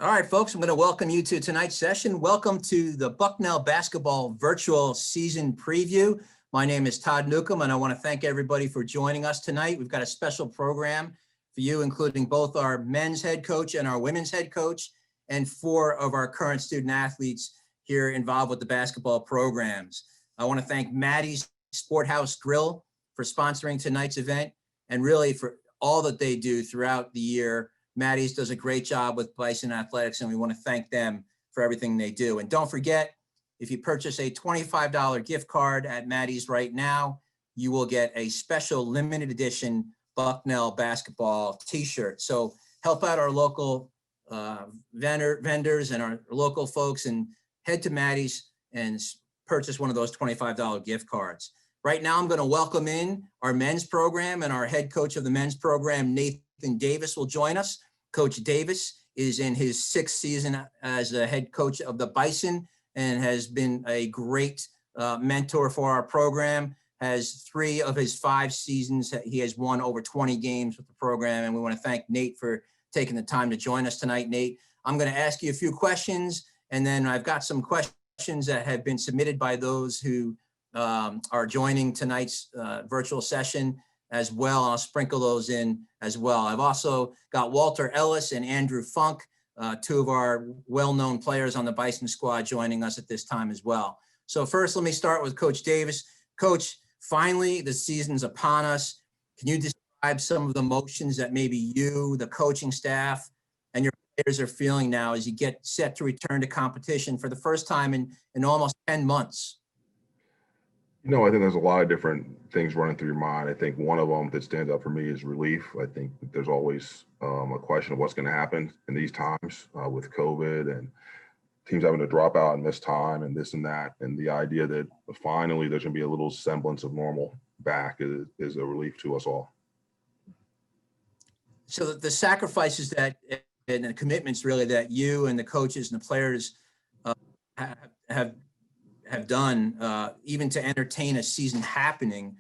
All right, folks, I'm going to welcome you to tonight's session. Welcome to the Bucknell Basketball Virtual Season Preview. My name is Todd Newcomb, and I want to thank everybody for joining us tonight. We've got a special program for you, including both our men's head coach and our women's head coach, and 4 of our current student athletes here involved with the basketball programs. I want to thank Maddie's Sporthouse Grill for sponsoring tonight's event, and really for all that they do throughout the year. Maddie's does a great job with Bison Athletics, and we want to thank them for everything they do. And don't forget, if you purchase a $25 gift card at Maddie's right now, you will get a special limited edition Bucknell basketball t-shirt. So help out our local vendors and our local folks and head to Maddie's and purchase one of those $25 gift cards. Right now, I'm going to welcome in our men's program, and our head coach of the men's program, Nathan Davis, will join us. Coach Davis is in his 6th season as the head coach of the Bison and has been a great mentor for our program. Has 3 of his 5 seasons, he has won over 20 games with the program, and we want to thank Nate for taking the time to join us tonight. Nate, I'm going to ask you a few questions, and then I've got some questions that have been submitted by those who are joining tonight's virtual session as well. I'll sprinkle those in as well. I've also got Walter Ellis and Andrew Funk, 2 of our well-known players on the Bison squad, joining us at this time as well. So first, let me start with Coach Davis. Coach, finally, the season's upon us. Can you describe some of the emotions that maybe you, the coaching staff, and your players are feeling now as you get set to return to competition for the first time in almost 10 months? You know, I think there's a lot of different things running through your mind. I think one of them that stands out for me is relief. I think that there's always a question of what's going to happen in these times with COVID and teams having to drop out and miss time and this and that. And the idea that finally there's going to be a little semblance of normal back is a relief to us all. So the sacrifices that and the commitments really that you and the coaches and the players have done, even to entertain a season happening.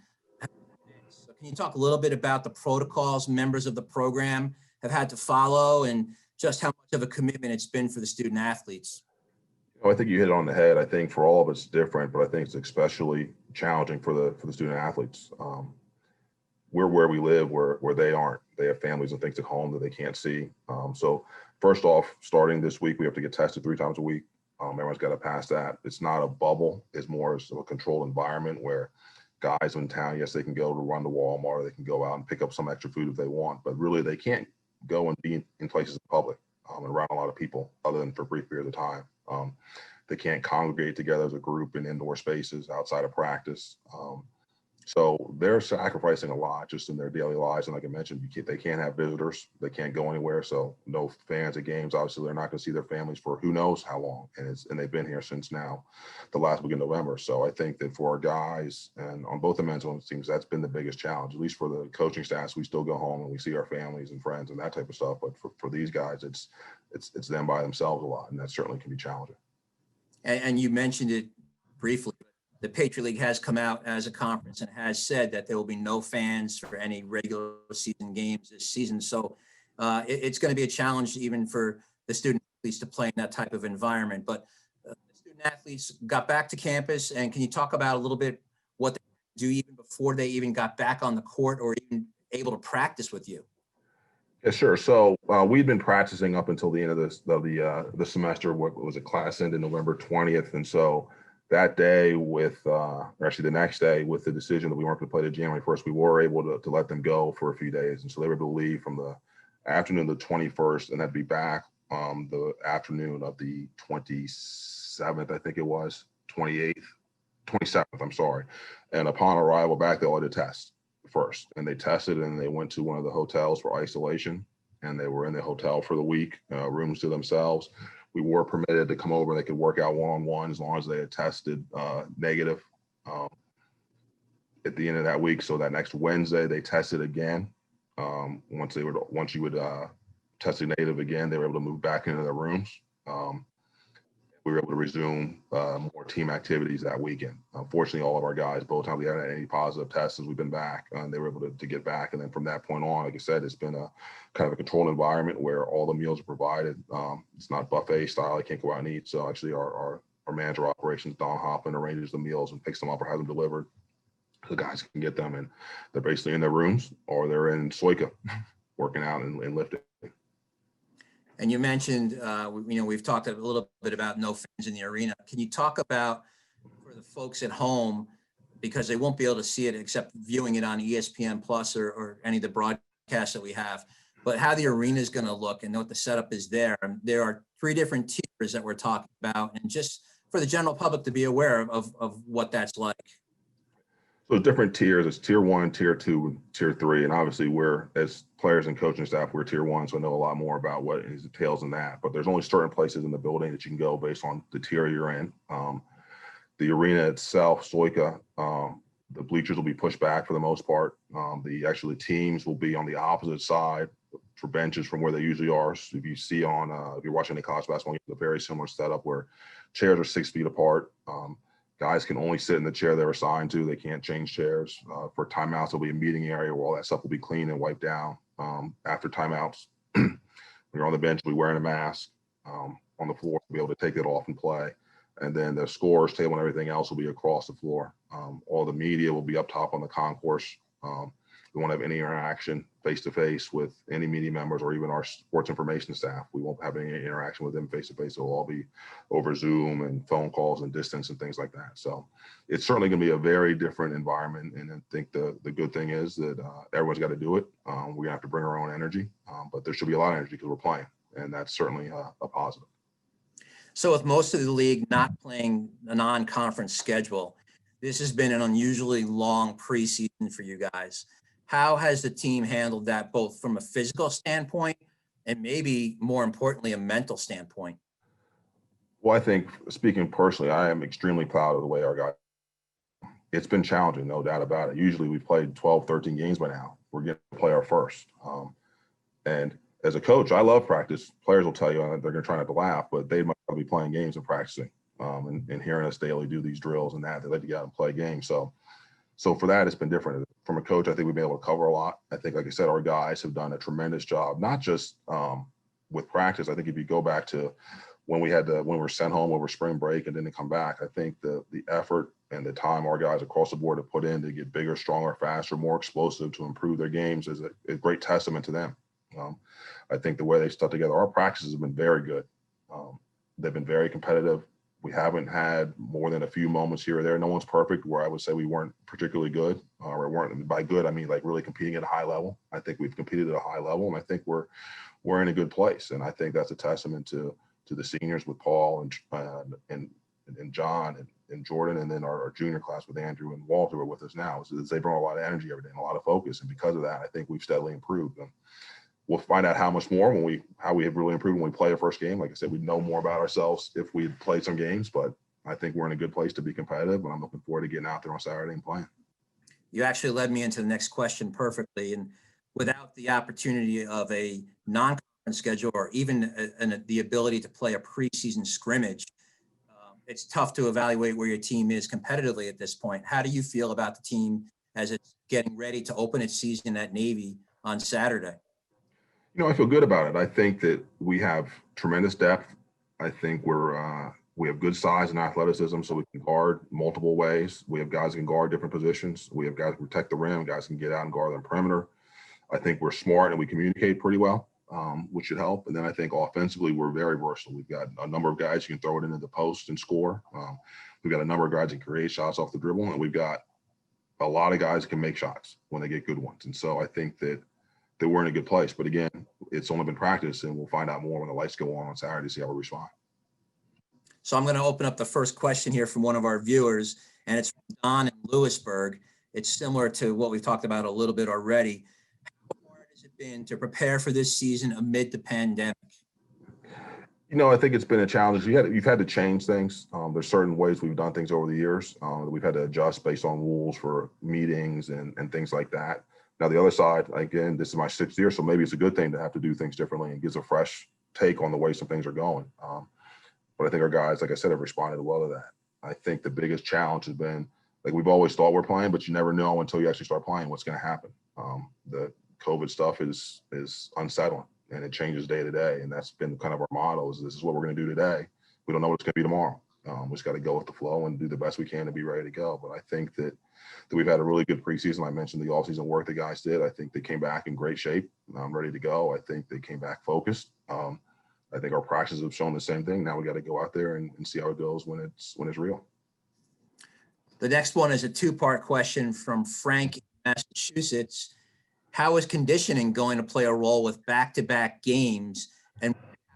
So can you talk a little bit about the protocols members of the program have had to follow and just how much of a commitment it's been for the student athletes? I think you hit it on the head. I think for all of us it's different, but I think it's especially challenging for the student athletes. We're where we live, where they aren't. They have families and things at home that they can't see. So first off, starting this week, we have to get tested 3 times a week. Everyone's got to pass that. It's not a bubble. It's more of a controlled environment where guys in town, yes, they can go to run to Walmart, or they can go out and pick up some extra food if they want, but really they can't go and be in places in public and around a lot of people other than for brief periods of time. They can't congregate together as a group in indoor spaces outside of practice. So they're sacrificing a lot just in their daily lives. And like I mentioned, they can't have visitors. They can't go anywhere. So no fans at games. Obviously, they're not going to see their families for who knows how long. And they've been here since now the last week of November. So I think that for our guys and on both the men's and women's teams, that's been the biggest challenge. At least for the coaching staffs, we still go home and we see our families and friends and that type of stuff. But for these guys, it's them by themselves a lot. And that certainly can be challenging. And you mentioned it briefly. The Patriot League has come out as a conference and has said that there will be no fans for any regular season games this season. So it's going to be a challenge even for the student athletes to play in that type of environment. But the student athletes got back to campus, and can you talk about a little bit what they do even before they even got back on the court or even able to practice with you? Yeah, sure. So we'd been practicing up until the end of the semester. What was it? Class ended November 20th, and so that day or actually the next day with the decision that we weren't going to play to January 1st, we were able to let them go for a few days. And so they were able to leave from the afternoon of the 21st and then be back the afternoon of the 27th, I think it was, 27th, I'm sorry. And upon arrival back, they all had to test first. And they tested and they went to one of the hotels for isolation. And they were in the hotel for the week, rooms to themselves. We were permitted to come over. They could work out one-on-one as long as they had tested negative at the end of that week. So that next Wednesday, they tested again. Once you would tested negative again, they were able to move back into their rooms. we were able to resume more team activities that weekend. Unfortunately, all of our guys, both times we haven't had any positive tests since we've been back, and they were able to get back. And then from that point on, like I said, it's been a kind of a controlled environment where all the meals are provided. It's not buffet style. I can't go out and eat. So actually our manager of operations, Don Hoffman, arranges the meals and picks them up or has them delivered. The guys can get them, and they're basically in their rooms or they're in Soika working out and lifting. And you mentioned, we've talked a little bit about no fans in the arena. Can you talk about, for the folks at home, because they won't be able to see it except viewing it on ESPN Plus or any of the broadcasts that we have, but how the arena is going to look and what the setup is there? And there are 3 different tiers that we're talking about, and just for the general public to be aware of what that's like. So different tiers. It's tier 1, tier 2, and tier 3. And obviously we're, as players and coaching staff, we're tier 1. So I know a lot more about what entails in that, but there's only certain places in the building that you can go based on the tier you're in. The arena itself, Soika, the bleachers will be pushed back for the most part. The teams will be on the opposite side for benches from where they usually are. So if you see if you're watching any college basketball, you have a very similar setup where chairs are 6 feet apart. Guys can only sit in the chair they're assigned to. They can't change chairs. For timeouts, there'll be a meeting area where all that stuff will be cleaned and wiped down. After timeouts, when you're on the bench, we'll be wearing a mask. On the floor, we'll be able to take it off and play. And then the scorer's table and everything else will be across the floor. All the media will be up top on the concourse. We won't have any interaction face-to-face with any media members or even our sports information staff. We won't have any interaction with them face-to-face. It'll all be over Zoom and phone calls and distance and things like that. So it's certainly going to be a very different environment. And I think the good thing is that everyone's got to do it. We're going to have to bring our own energy, but there should be a lot of energy because we're playing. And that's certainly a positive. So with most of the league not playing a non-conference schedule, this has been an unusually long preseason for you guys. How has the team handled that, both from a physical standpoint and maybe more importantly, a mental standpoint? Well, I think, speaking personally, I am extremely proud of the way our guys. It's been challenging, no doubt about it. Usually we've played 12, 13 games by now. We're getting to play our first. And as a coach, I love practice. Players will tell you they're going to try not to laugh, but they might be playing games and practicing and hearing us daily do these drills and that. They like to get out and play games. So for that, it's been different. From a coach, I think we've been able to cover a lot. I think, like I said, our guys have done a tremendous job, not just with practice. I think if you go back to when we were sent home over spring break and didn't come back, I think the effort and the time our guys across the board have put in to get bigger, stronger, faster, more explosive, to improve their games is a great testament to them. I think the way they stuck together, our practices have been very good. They've been very competitive. We haven't had more than a few moments here or there. No one's perfect where I would say we weren't particularly good, or weren't. By good, I mean like really competing at a high level. I think we've competed at a high level, and I think we're in a good place. And I think that's a testament to the seniors with Paul and John and Jordan, and then our junior class with Andrew and Walter are with us now. So they bring a lot of energy every day and a lot of focus. And because of that, I think we've steadily improved. And we'll find out how much more how we have really improved when we play our first game. Like I said, we know more about ourselves if we had played some games, but I think we're in a good place to be competitive, and I'm looking forward to getting out there on Saturday and playing. You actually led me into the next question perfectly. And without the opportunity of a non-conference schedule or even the ability to play a preseason scrimmage, it's tough to evaluate where your team is competitively at this point. How do you feel about the team as it's getting ready to open its season at Navy on Saturday? I feel good about it. I think that we have tremendous depth. I think we have good size and athleticism, so we can guard multiple ways. We have guys who can guard different positions. We have guys who protect the rim, guys who can get out and guard the perimeter. I think we're smart and we communicate pretty well, which should help. And then I think offensively, we're very versatile. We've got a number of guys who can throw it into the post and score. We've got a number of guys who can create shots off the dribble, and we've got a lot of guys who can make shots when they get good ones. And so I think that we're in a good place. But again, it's only been practice, and we'll find out more when the lights go on Saturday to see how we respond. So I'm going to open up the first question here from one of our viewers, and it's from Don in Lewisburg. It's similar to what we've talked about a little bit already. How hard has it been to prepare for this season amid the pandemic? I think it's been a challenge. You've had to change things. There's certain ways we've done things over the years that we've had to adjust based on rules for meetings and things like that. Now, the other side, again, this is my 6th year, so maybe it's a good thing to have to do things differently and gives a fresh take on the way some things are going. But I think our guys, like I said, have responded well to that. I think the biggest challenge has been, like we've always thought we're playing, but you never know until you actually start playing what's going to happen. The COVID stuff is unsettling, and it changes day to day. And that's been kind of our motto: is this is what we're going to do today. We don't know what it's going to be tomorrow. We just got to go with the flow and do the best we can to be ready to go. But I think that we've had a really good preseason. I mentioned the offseason work the guys did. I think they came back in great shape. I'm ready to go. I think they came back focused. I think our practices have shown the same thing. Now we got to go out there and see how it goes when it's real. The next one is a two-part question from Frank in Massachusetts. How is conditioning going to play a role with back-to-back games and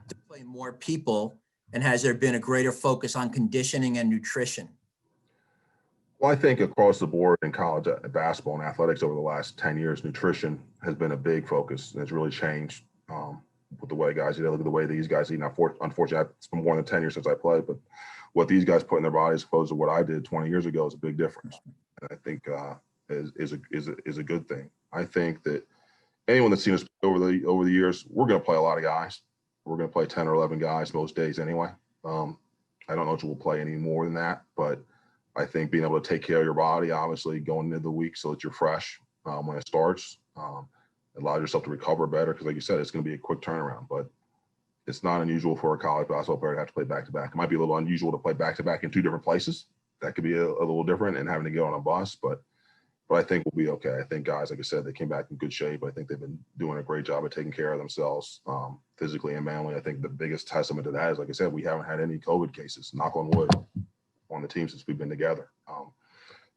to play more people? And has there been a greater focus on conditioning and nutrition? Well, I think across the board in college basketball and athletics over the last 10 years, nutrition has been a big focus. And it's really changed with the way guys eat. Look at the way these guys eat. Now, unfortunately, it's been more than 10 years since I played, but what these guys put in their bodies as opposed to what I did 20 years ago is a big difference. And I think is a good thing. I think that anyone that's seen us over the years, we're going to play a lot of guys. We're going to play 10 or 11 guys most days anyway. I don't know if we'll play any more than that, but I think being able to take care of your body, obviously going into the week so that you're fresh when it starts, allow yourself to recover better. Because like you said, it's going to be a quick turnaround, but it's not unusual for a college basketball player to have to play back-to-back. It might be a little unusual to play back-to-back in two different places. That could be a little different and having to get on a bus, but I think we'll be okay. I think guys, like I said, they came back in good shape. I think they've been doing a great job of taking care of themselves physically and mentally. I think the biggest testament to that is, like I said, we haven't had any COVID cases, knock on wood, on the team since we've been together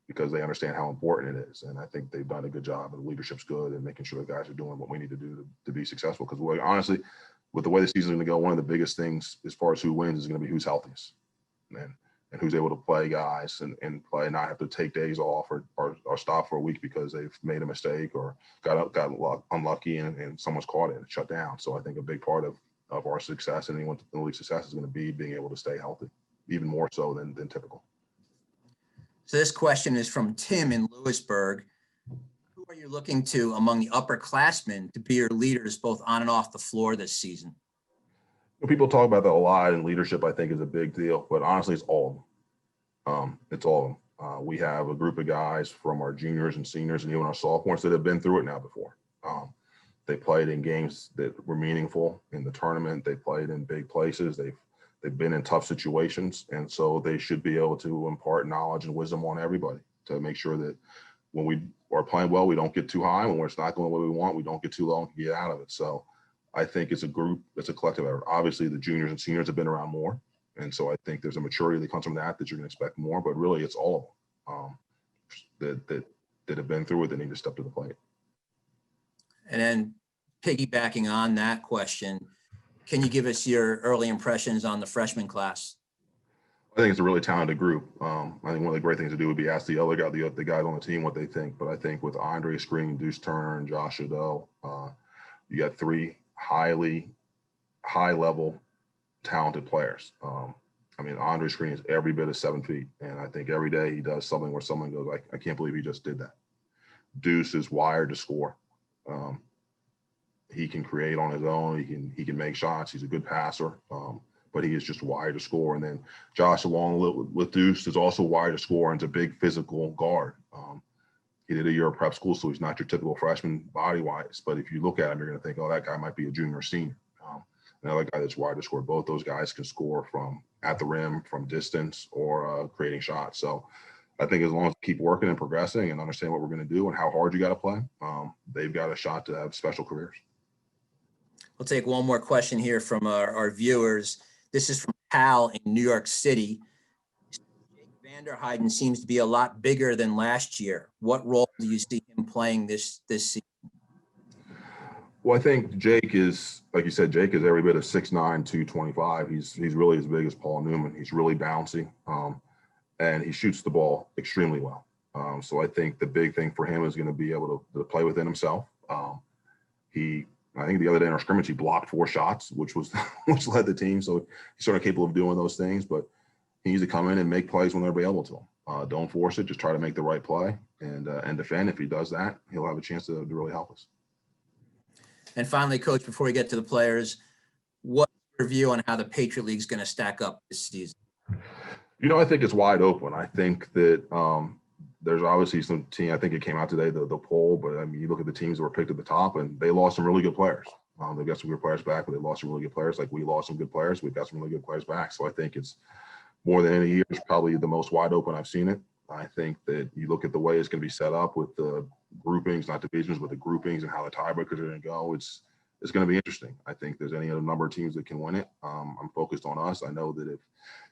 because they understand how important it is. And I think they've done a good job, and the leadership's good and making sure the guys are doing what we need to do to be successful. Because honestly, with the way the season's going to go, one of the biggest things as far as who wins is going to be who's healthiest. And who's able to play guys and play and not have to take days off or stop for a week because they've made a mistake or got unlucky and someone's caught it and shut down. So I think a big part of our success and anyone's in the league success is going to be being able to stay healthy, even more so than typical. So this question is from Tim in Lewisburg. Who are you looking to among the upperclassmen to be your leaders both on and off the floor this season? People talk about that a lot, and leadership, I think, is a big deal. But honestly, it's all of them. It's all of them. We have a group of guys from our juniors and seniors and even our sophomores that have been through it now before. They played in games that were meaningful in the tournament. They played in big places. They've been in tough situations, and so they should be able to impart knowledge and wisdom on everybody to make sure that when we are playing well, we don't get too high. When it's not going the way we want, we don't get too low and get out of it. So I think it's a group, it's a collective effort. Obviously, the juniors and seniors have been around more. And so I think there's a maturity that comes from that you're going to expect more. But really, it's all of them that have been through it that need to step to the plate. And then piggybacking on that question, can you give us your early impressions on the freshman class? I think it's a really talented group. I think one of the great things to do would be ask the other guy, the guys on the team what they think. But I think with Andre Screen, Deuce Turner, and Josh Adell, you got three high-level talented players. Andre Screen is every bit of 7 feet, and I think every day he does something where someone goes, I can't believe he just did that. Deuce is wired to score. He can create on his own. He can make shots. He's a good passer, but he is just wired to score. And then Josh, along with Deuce, is also wired to score and is a big physical guard. He did a year of prep school, so he's not your typical freshman body-wise. But if you look at him, you're going to think, oh, that guy might be a junior or senior. Another guy that's wired to score. Both those guys can score from at the rim, from distance, or creating shots. So I think as long as we keep working and progressing and understand what we're going to do and how hard you got to play, they've got a shot to have special careers. We'll take one more question here from our viewers. This is from Hal in New York City. Jake Vanderheiden seems to be a lot bigger than last year. What role do you see him playing this season? Well, I think Jake is, like you said, Jake is every bit of 6'9", 225. He's really as big as Paul Newman. He's really bouncy, and he shoots the ball extremely well. So I think the big thing for him is going to be able to play within himself. I think the other day in our scrimmage, he blocked 4 shots, which led the team. So he's sort of capable of doing those things, but he needs to come in and make plays when they're available to him. Don't force it. Just try to make the right play and defend. If he does that, he'll have a chance to really help us. And finally, Coach, before we get to the players, what's review on how the Patriot League is going to stack up this season? I think it's wide open. I think that there's obviously some team. I think it came out today, the poll, but I mean, you look at the teams that were picked at the top, and they lost some really good players. They've got some good players back, but they lost some really good players. Like we lost some good players. We've got some really good players back. So I think it's more than any year, it's probably the most wide open I've seen it. I think that you look at the way it's going to be set up with the groupings, not divisions, but the groupings and how the tiebreakers are going to go. It's going to be interesting. I think there's any other number of teams that can win it. I'm focused on us. I know that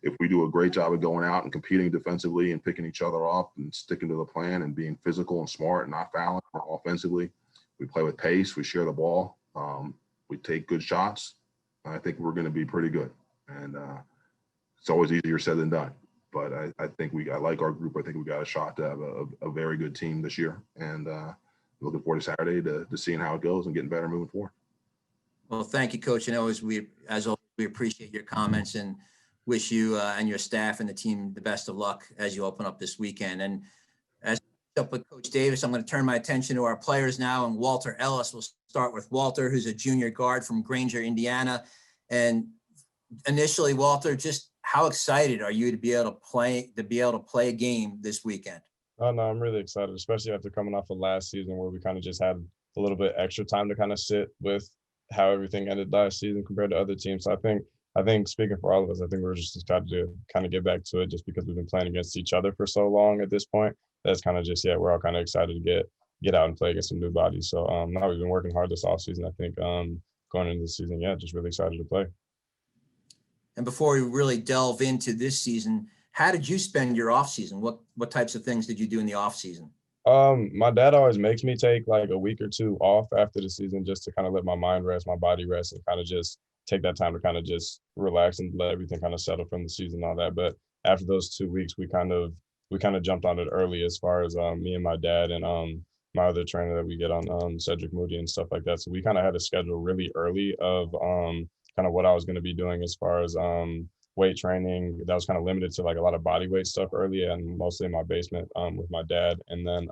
if we do a great job of going out and competing defensively and picking each other up and sticking to the plan and being physical and smart and not fouling offensively, we play with pace, we share the ball, we take good shots, I think we're going to be pretty good. And it's always easier said than done. But I think I like our group. I think we got a shot to have a very good team this year. And looking forward to Saturday to seeing how it goes and getting better moving forward. Well, thank you, Coach. And as always, we appreciate your comments and wish you and your staff and the team the best of luck as you open up this weekend. And as up with Coach Davis, I'm going to turn my attention to our players now. And Walter Ellis, will start with Walter, who's a junior guard from Granger, Indiana. And initially, Walter, just how excited are you to be able to play a game this weekend? Oh, no, I'm really excited, especially after coming off of last season where we kind of just had a little bit extra time to kind of sit with how everything ended last season compared to other teams. So I think speaking for all of us, I think we're just excited to kind of get back to it just because we've been playing against each other for so long at this point. That's kind of just, we're all kind of excited to get out and play against some new bodies. So now we've been working hard this offseason. I think going into the season, just really excited to play. And before we really delve into this season, how did you spend your off season? What types of things did you do in the off season? My dad always makes me take like a week or two off after the season just to kind of let my mind rest, my body rest, and kind of just take that time to kind of just relax and let everything kind of settle from the season and all that. But after those 2 weeks, we kind of jumped on it early as far as me and my dad and my other trainer that we get on Cedric Moody and stuff like that. So we kind of had a schedule really early of kind of what I was going to be doing as far as weight training. That was kind of limited to like a lot of body weight stuff early and mostly in my basement with my dad. And then,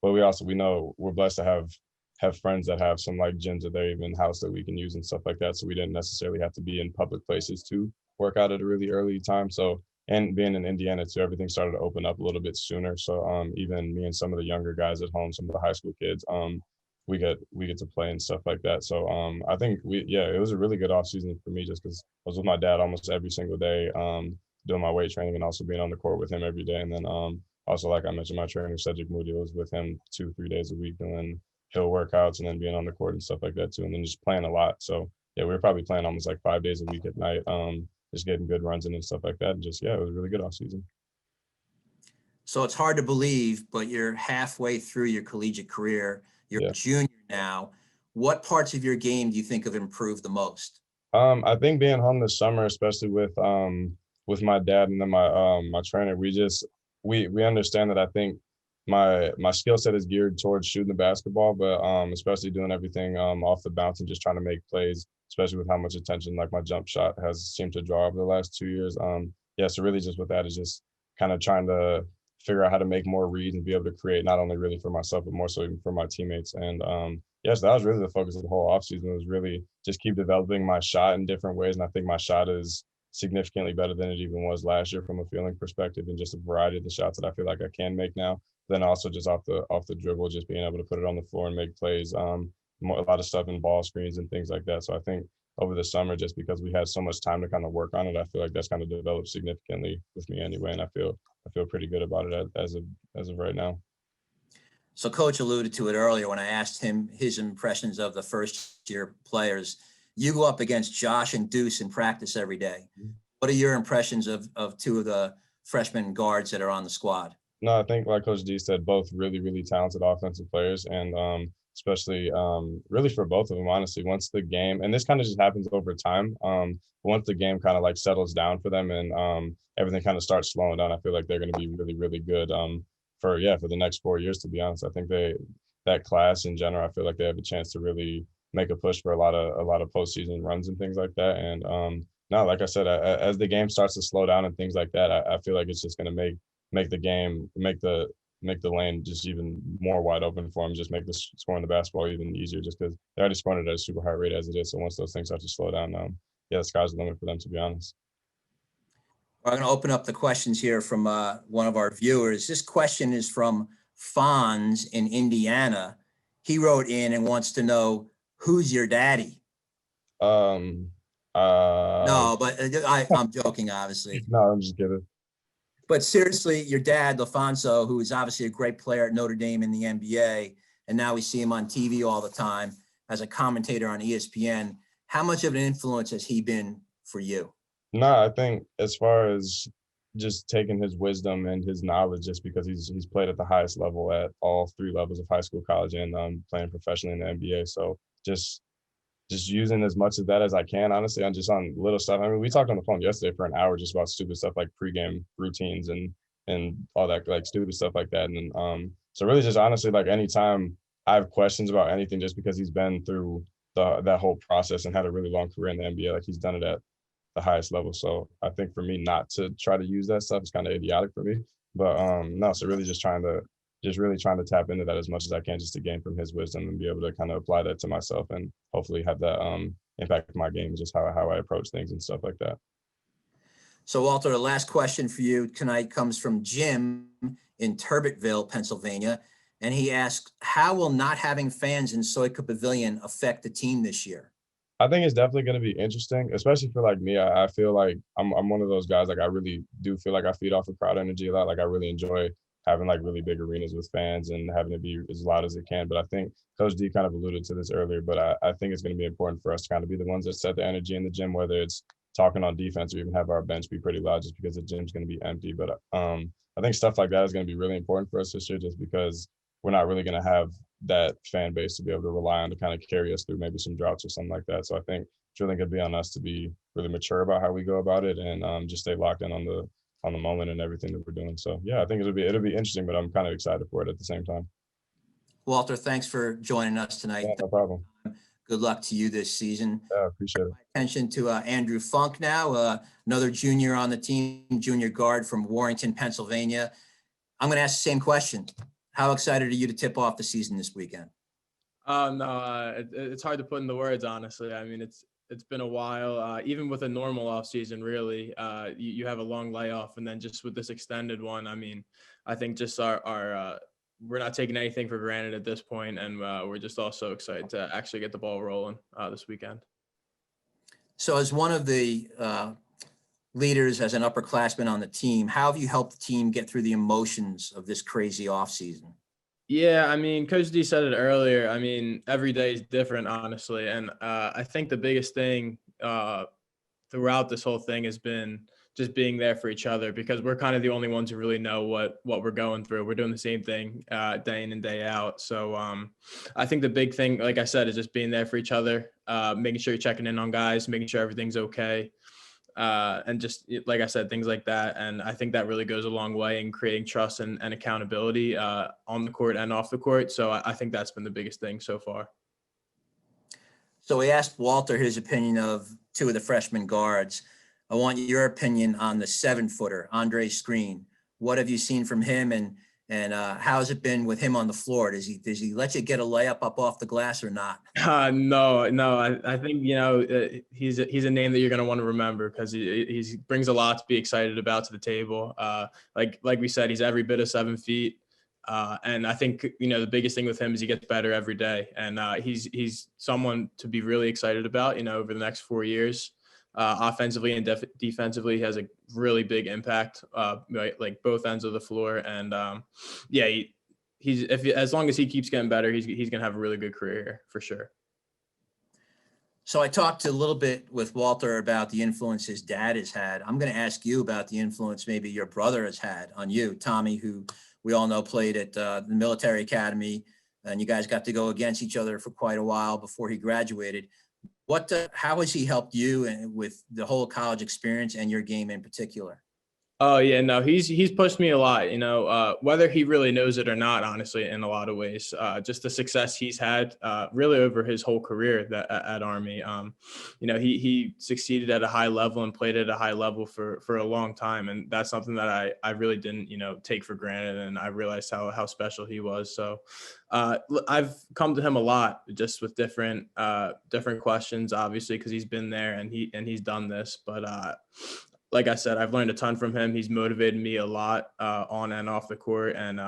but we know we're blessed to have friends that have some like gyms at their even house that we can use and stuff like that. So we didn't necessarily have to be in public places to work out at a really early time. So, and being in Indiana too, everything started to open up a little bit sooner. So even me and some of the younger guys at home, some of the high school kids, we get to play and stuff like that. So I think it was a really good off season for me just because I was with my dad almost every single day, doing my weight training and also being on the court with him every day. And then also, like I mentioned, my trainer Cedric Moody, was with him 2-3 days a week doing hill workouts and then being on the court and stuff like that too. And then just playing a lot. So we were probably playing almost like 5 days a week at night, just getting good runs in and stuff like that. And just it was a really good off season. So it's hard to believe, but you're halfway through your collegiate career. You're a junior now. What parts of your game do you think have improved the most? I think being home this summer, especially with my dad and then my trainer, we understand that I think my skill set is geared towards shooting the basketball, but especially doing everything off the bounce and just trying to make plays, especially with how much attention like my jump shot has seemed to draw over the last 2 years. So really just with that is just kind of trying to figure out how to make more reads and be able to create not only really for myself, but more so even for my teammates. And so that was really the focus of the whole offseason, was really just keep developing my shot in different ways. And I think my shot is significantly better than it even was last year from a feeling perspective and just a variety of the shots that I feel like I can make now. Then also just off the dribble, just being able to put it on the floor and make plays, a lot of stuff in ball screens and things like that. So I think over the summer, just because we had so much time to kind of work on it, I feel like that's kind of developed significantly with me anyway. And I feel pretty good about it as of right now. So Coach alluded to it earlier when I asked him his impressions of the first year players. You go up against Josh and Deuce in practice every day. What are your impressions of two of the freshman guards that are on the squad? No, I think like Coach D said, both really, really talented offensive players, and especially really for both of them, honestly, once the game, and this kind of just happens over time, once the game kind of like settles down for them and everything kind of starts slowing down, I feel like they're going to be really, really good for the next 4 years, to be honest. I think that class in general, I feel like they have a chance to really make a push for a lot of postseason runs and things like that. And no, like I said, as the game starts to slow down and things like that, I feel like it's just going to make the game, make the lane just even more wide open for them, just make the scoring the basketball even easier, just because they're already scoring it at a super high rate as it is. So once those things start to slow down, yeah, the sky's the limit for them, to be honest. I'm going to open up the questions here from one of our viewers. This question is from Fonz in Indiana. He wrote in and wants to know, who's your daddy? Um, No, but I'm joking, obviously. no, I'm just kidding. But seriously, your dad, LaFonso, who is obviously a great player at Notre Dame in the NBA, and now we see him on TV all the time as a commentator on ESPN. How much of an influence has he been for you? No, I think as far as just taking his wisdom and his knowledge, just because he's played at the highest level at all three levels of high school, college, and playing professionally in the NBA. So just using as much of that as I can, honestly, on little stuff. I mean, we talked on the phone yesterday for an hour just about stupid stuff like pregame routines and all that, like stupid stuff like that. And then so really just honestly, like anytime I have questions about anything, just because he's been through that whole process and had a really long career in the NBA, like he's done it at the highest level. So I think for me not to try to use that stuff is kind of idiotic for me. But no, so really just really trying to tap into that as much as I can, just to gain from his wisdom and be able to kind of apply that to myself and hopefully have that impact my game, just how I approach things and stuff like that. So Walter, the last question for you tonight comes from Jim in Turbitville, Pennsylvania. And he asks, how will not having fans in Soika Pavilion affect the team this year? I think it's definitely going to be interesting, especially for like me. I feel like I'm one of those guys, like I really do feel like I feed off of crowd energy a lot. Like I really enjoy having like really big arenas with fans and having it be as loud as it can. But I think Coach D kind of alluded to this earlier, but I think it's going to be important for us to kind of be the ones that set the energy in the gym, whether it's talking on defense or even have our bench be pretty loud just because the gym's going to be empty. But I think stuff like that is going to be really important for us this year, just because we're not really going to have that fan base to be able to rely on to kind of carry us through maybe some droughts or something like that. So I think it's really going to be on us to be really mature about how we go about it and just stay locked in on the moment and everything that we're doing. So yeah, I think it'll be interesting, but I'm kind of excited for it at the same time. Walter, thanks for joining us tonight. Yeah, no problem. Good luck to you this season. Yeah, appreciate it. Attention to Andrew Funk now, another junior on the team, junior guard from Warrington, Pennsylvania. I'm going to ask the same question. How excited are you to tip off the season this weekend? No, it's hard to put into words, honestly. I mean, it's been a while, even with a normal off season, really. You have a long layoff, and then just with this extended one, I mean, I think just our we're not taking anything for granted at this point, and we're just all so excited to actually get the ball rolling this weekend. So as one of the leaders, as an upperclassman on the team, how have you helped the team get through the emotions of this crazy offseason? Yeah, I mean, Coach D said it earlier. I mean, every day is different, honestly. And I think the biggest thing throughout this whole thing has been just being there for each other, because we're kind of the only ones who really know what we're going through. We're doing the same thing day in and day out. So I think the big thing, like I said, is just being there for each other, making sure you're checking in on guys, making sure everything's okay. And just like I said, things like that. And I think that really goes a long way in creating trust and accountability on the court and off the court. So I think that's been the biggest thing so far. So we asked Walter his opinion of two of the freshman guards. I want your opinion on the 7-footer, Andre Screen. What have you seen from him, and how's it been with him on the floor? Does he let you get a layup up off the glass or not? No. I think, he's a name that you're going to want to remember, because he brings a lot to be excited about to the table. Like we said, he's every bit of 7 feet. And I think, the biggest thing with him is he gets better every day. And he's someone to be really excited about, over the next 4 years. Offensively and defensively, he has a really big impact, right, like both ends of the floor. And as long as he keeps getting better, he's going to have a really good career here for sure. So I talked a little bit with Walter about the influence his dad has had. I'm going to ask you about the influence maybe your brother has had on you, Tommy, who we all know played at the military academy, and you guys got to go against each other for quite a while before he graduated. How has he helped you and with the whole college experience and your game in particular? Oh yeah, no, he's pushed me a lot, whether he really knows it or not, honestly, in a lot of ways. Just the success he's had really over his whole career at Army. He succeeded at a high level and played at a high level for a long time. And that's something that I really didn't, take for granted. And I realized how special he was. So I've come to him a lot just with different questions, obviously, because he's been there and he's done this. But like I said, I've learned a ton from him. He's motivated me a lot on and off the court. And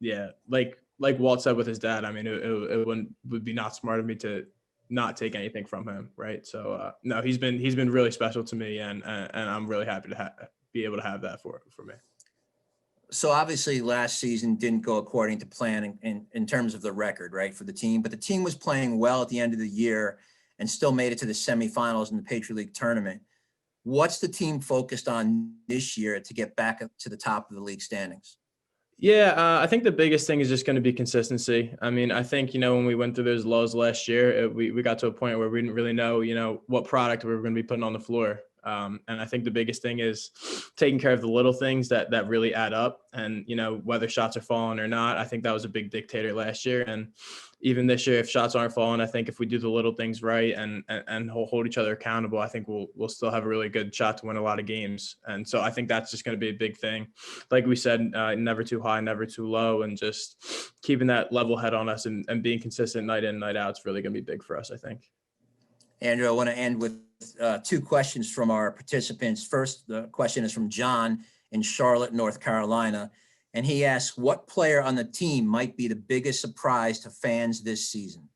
yeah, like Walt said with his dad, I mean, it would be not smart of me to not take anything from him. Right. So no, he's been really special to me. And I'm really happy to be able to have that for me. So obviously last season didn't go according to plan in terms of the record, right, for the team, but the team was playing well at the end of the year and still made it to the semifinals in the Patriot League tournament. What's the team focused on this year to get back up to the top of the league standings? Yeah, I think the biggest thing is just going to be consistency. I mean, I think, when we went through those lows last year, we got to a point where we didn't really know, what product we were going to be putting on the floor. And I think the biggest thing is taking care of the little things that really add up. And, whether shots are falling or not, I think that was a big dictator last year. And even this year, if shots aren't falling, I think if we do the little things right and hold each other accountable, I think we'll still have a really good shot to win a lot of games. And so I think that's just going to be a big thing. Like we said, never too high, never too low, and just keeping that level head on us and being consistent night in, night out is really going to be big for us, I think. Andrew, I want to end with two questions from our participants. First, the question is from John in Charlotte, North Carolina. And he asks, what player on the team might be the biggest surprise to fans this season?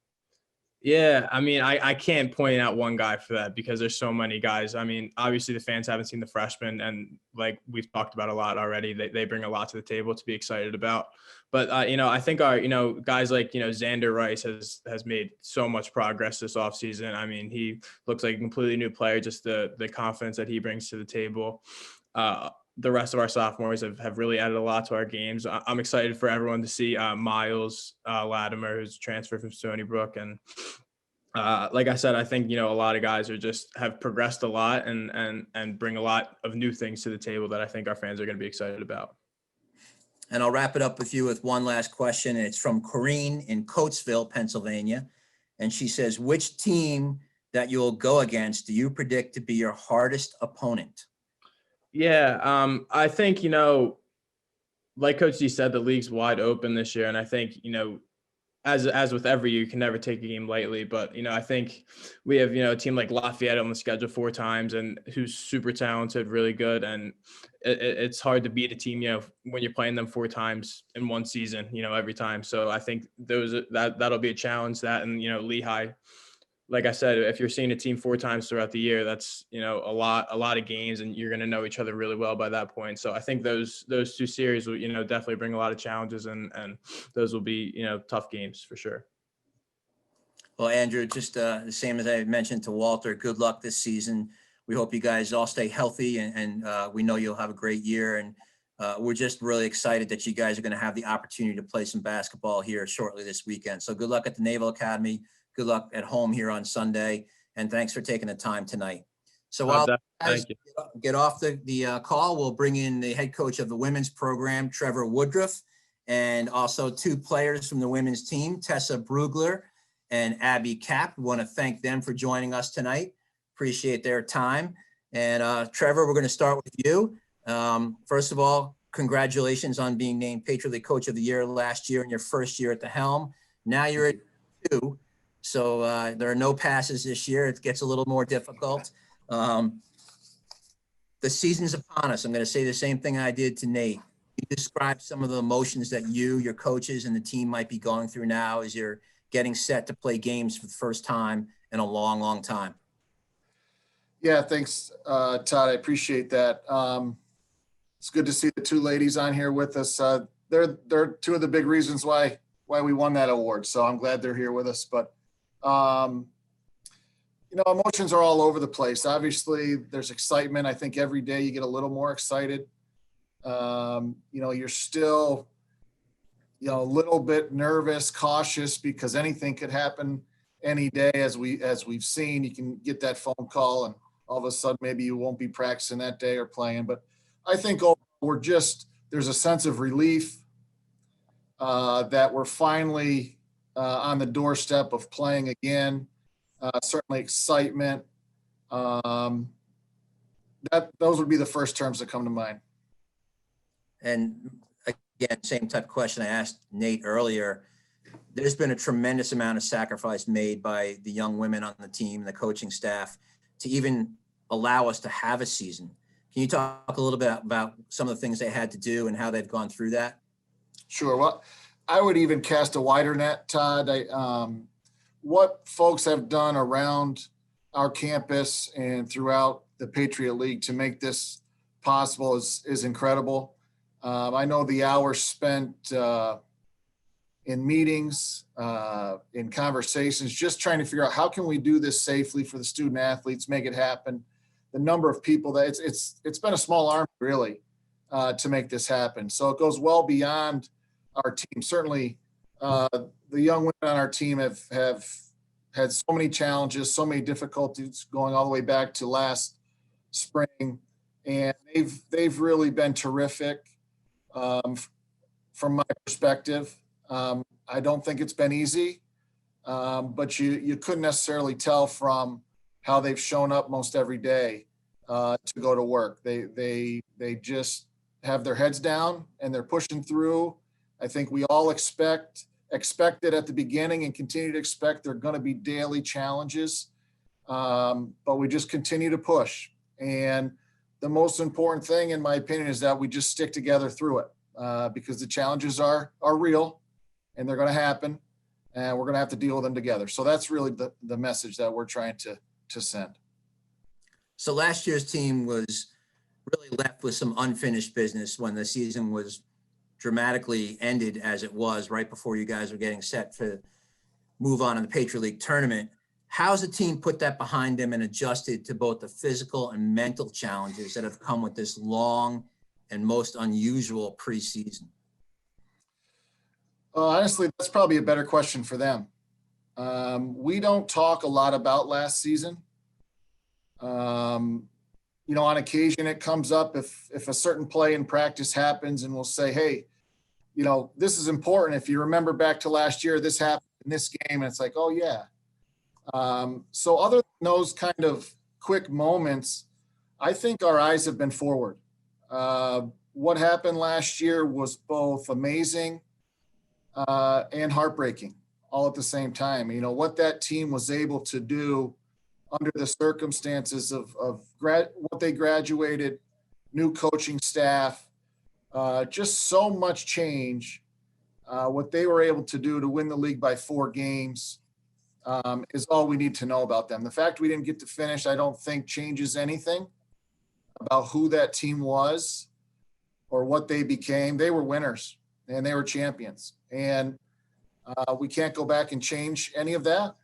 Yeah, I mean, I can't point out one guy for that because there's so many guys. I mean, obviously the fans haven't seen the freshmen, and like we've talked about a lot already, they bring a lot to the table to be excited about. But, I think our, guys like, Xander Rice has made so much progress this offseason. I mean, he looks like a completely new player, just the confidence that he brings to the table. The rest of our sophomores have really added a lot to our games. I'm excited for everyone to see Miles Latimer, who's transferred from Stony Brook. And like I said, I think, a lot of guys have progressed a lot and bring a lot of new things to the table that I think our fans are going to be excited about. And I'll wrap it up with you with one last question. And it's from Corrine in Coatesville, Pennsylvania. And she says, which team that you'll go against do you predict to be your hardest opponent? Yeah, I think, like Coach D said, the league's wide open this year. And I think, as with every year, you can never take a game lightly. But, I think we have, a team like Lafayette on the schedule 4 times and who's super talented, really good. And it's hard to beat a team, when you're playing them 4 times in one season, every time. So I think that'll be a challenge. That and, Lehigh. Like I said, if you're seeing a team 4 times throughout the year, that's, a lot of games, and you're going to know each other really well by that point. So I think those 2 series will, definitely bring a lot of challenges, and those will be, tough games for sure. Well, Andrew, just the same as I mentioned to Walter, good luck this season. We hope you guys all stay healthy, and we know you'll have a great year. And we're just really excited that you guys are going to have the opportunity to play some basketball here shortly this weekend. So good luck at the Naval Academy. Good luck at home here on Sunday. And thanks for taking the time tonight. So while guys get off the call, we'll bring in the head coach of the women's program, Trevor Woodruff, and also 2 players from the women's team, Tessa Brugler and Abby Kapp. We want to thank them for joining us tonight. Appreciate their time. And Trevor, we're going to start with you. First of all, congratulations on being named Patriot League Coach of the Year last year in your first year at the helm. Now you're at 2. So there are no passes this year. It gets a little more difficult. The season's upon us. I'm going to say the same thing I did to Nate. You describe some of the emotions that you, your coaches, and the team might be going through now as you're getting set to play games for the first time in a long, long time. Yeah, thanks, Todd. I appreciate that. It's good to see the 2 ladies on here with us. They're 2 of the big reasons why we won that award. So I'm glad they're here with us. But emotions are all over the place. Obviously, there's excitement. I think every day you get a little more excited. You're still, a little bit nervous, cautious, because anything could happen any day. As we've seen, you can get that phone call, and all of a sudden maybe you won't be practicing that day or playing. But I think there's a sense of relief that we're finally on the doorstep of playing again. Certainly excitement. Those would be the first terms that come to mind. And again, same type of question I asked Nate earlier. There's been a tremendous amount of sacrifice made by the young women on the team and the coaching staff to even allow us to have a season. Can you talk a little bit about some of the things they had to do and how they've gone through that? Sure. Well, I would even cast a wider net, Todd. What folks have done around our campus and throughout the Patriot League to make this possible is incredible. I know the hours spent in meetings, in conversations, just trying to figure out how can we do this safely for the student athletes, make it happen. The number of people that it's been a small army really to make this happen. So it goes well beyond our team. Certainly, the young women on our team have had so many challenges, so many difficulties going all the way back to last spring, and they've really been terrific. From my perspective, I don't think it's been easy, but you couldn't necessarily tell from how they've shown up most every day to go to work. They just have their heads down and they're pushing through. I think we all expected at the beginning and continue to expect there are going to be daily challenges, but we just continue to push. And the most important thing, in my opinion, is that we just stick together through it because the challenges are real and they're going to happen and we're going to have to deal with them together. So that's really the message that we're trying to send. So last year's team was really left with some unfinished business when the season was dramatically ended as it was right before you guys were getting set to move on in the Patriot League tournament. How's the team put that behind them and adjusted to both the physical and mental challenges that have come with this long and most unusual preseason? Honestly, that's probably a better question for them. We don't talk a lot about last season. On occasion it comes up if a certain play in practice happens and we'll say, hey, this is important. If you remember back to last year, this happened in this game. And it's like, oh yeah. So other than those kind of quick moments, I think our eyes have been forward. What happened last year was both amazing and heartbreaking all at the same time. What that team was able to do under the circumstances of what they graduated, new coaching staff, just so much change. What they were able to do to win the league by 4 games is all we need to know about them. The fact we didn't get to finish, I don't think changes anything about who that team was or what they became. They were winners and they were champions. And we can't go back and change any of that.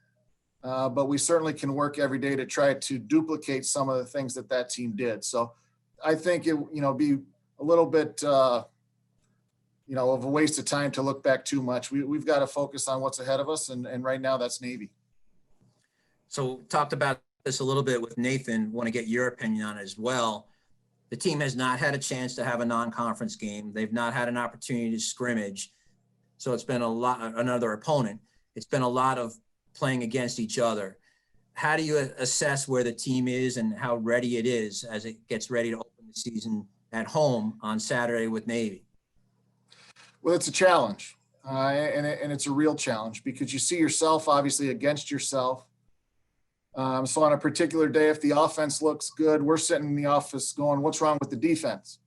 But we certainly can work every day to try to duplicate some of the things that team did. So I think it, be a little bit, of a waste of time to look back too much. We've got to focus on what's ahead of us. And right now that's Navy. So talked about this a little bit with Nathan, want to get your opinion on it as well. The team has not had a chance to have a non-conference game. They've not had an opportunity to scrimmage. So it's been another opponent. It's been a lot of playing against each other. How do you assess where the team is and how ready it is as it gets ready to open the season at home on Saturday with Navy? Well, it's a challenge, and it's a real challenge because you see yourself obviously against yourself. So on a particular day, if the offense looks good, we're sitting in the office going, what's wrong with the defense?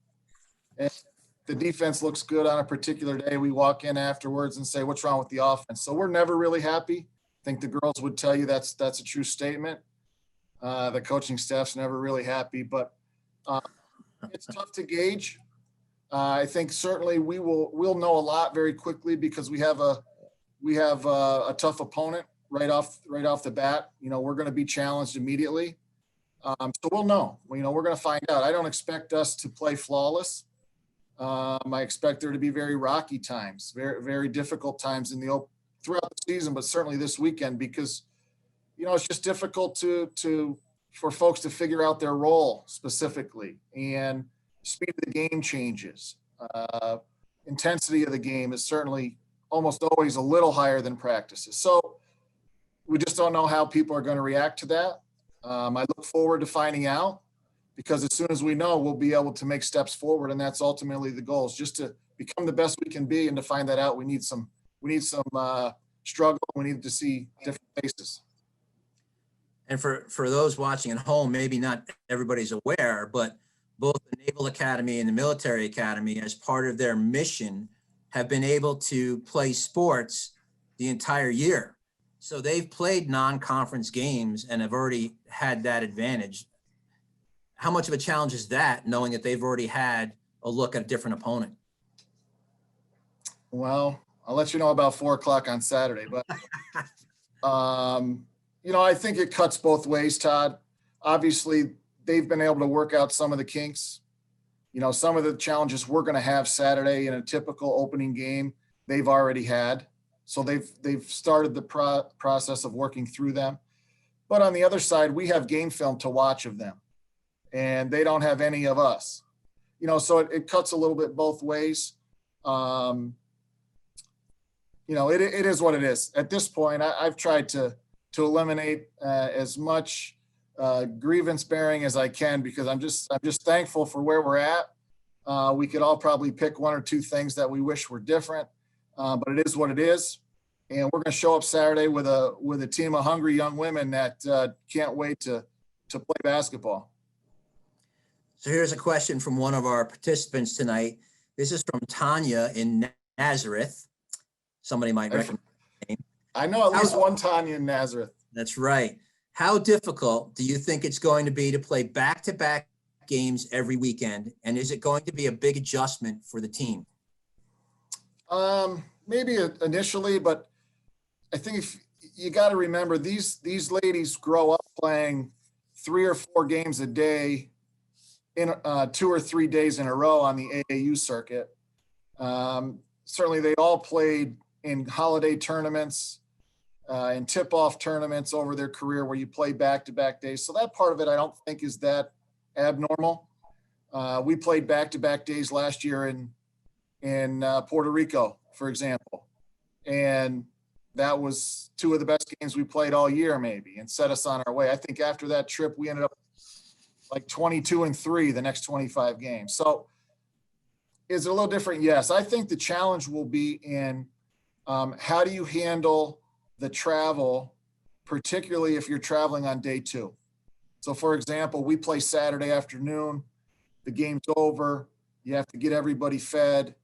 And if the defense looks good on a particular day, we walk in afterwards and say, what's wrong with the offense? So we're never really happy. I think the girls would tell you that's a true statement. The coaching staff's never really happy, but it's tough to gauge. I think certainly we'll know a lot very quickly because we have a tough opponent right off the bat. We're going to be challenged immediately, so we'll know. We're going to find out. I don't expect us to play flawless. I expect there to be very rocky times, very very difficult times throughout the season, but certainly this weekend because it's just difficult for folks to figure out their role specifically. And speed of the game changes. Intensity of the game is certainly almost always a little higher than practices. So we just don't know how people are going to react to that. I look forward to finding out, because as soon as we know, we'll be able to make steps forward. And that's ultimately the goal, is just to become the best we can be. And to find that out, we need some struggle. We need to see different faces. And for those watching at home, maybe not everybody's aware, but both the Naval Academy and the Military Academy, as part of their mission, have been able to play sports the entire year. So they've played non-conference games and have already had that advantage. How much of a challenge is that, knowing that they've already had a look at a different opponent? Well, I'll let you know about 4:00 on Saturday, but I think it cuts both ways, Todd. Obviously, they've been able to work out some of the kinks. Some of the challenges we're going to have Saturday in a typical opening game, they've already had. So they've started the process of working through them. But on the other side, we have game film to watch of them, and they don't have any of us. So it cuts a little bit both ways. It is what it is. At this point, I've tried to eliminate as much grievance bearing as I can, because I'm just thankful for where we're at. We could all probably pick one or two things that we wish were different, but it is what it is. And we're going to show up Saturday with a team of hungry young women that can't wait to play basketball. So here's a question from one of our participants tonight. This is from Tanya in Nazareth. Somebody might recognize the name. I know at least one Tanya in Nazareth. That's right. How difficult do you think it's going to be to play back-to-back games every weekend? And is it going to be a big adjustment for the team? Maybe initially, but I think if you got to remember, these ladies grow up playing 3 or 4 games a day in 2 or 3 days in a row on the AAU circuit. Certainly they all played in holiday tournaments and tip-off tournaments over their career where you play back-to-back days. So that part of it I don't think is that abnormal. We played back-to-back days last year in Puerto Rico, for example. And that was 2 of the best games we played all year, maybe, and set us on our way. I think after that trip, we ended up like 22-3 the next 25 games. So is it a little different? Yes. I think the challenge will be in how do you handle the travel, particularly if you're traveling on day 2. So for example, we play Saturday afternoon, the game's over, you have to get everybody fed,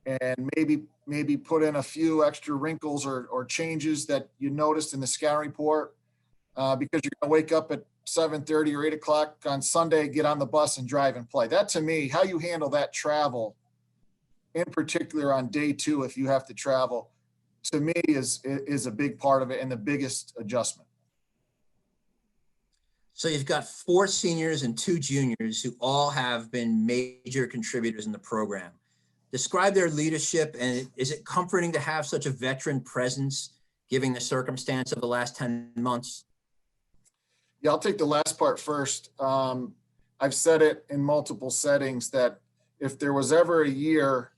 and maybe put in a few extra wrinkles or changes that you noticed in the scouting report, because you're going to wake up at 7:30 or 8 o'clock on Sunday, get on the bus and drive and play. That, to me, how you handle that travel, in particular on day 2, if you have to travel, to me is a big part of it and the biggest adjustment. So you've got 4 seniors and 2 juniors who all have been major contributors in the program. Describe their leadership, and is it comforting to have such a veteran presence, given the circumstance of the last 10 months? Yeah, I'll take the last part first. I've said it in multiple settings that if there was ever a year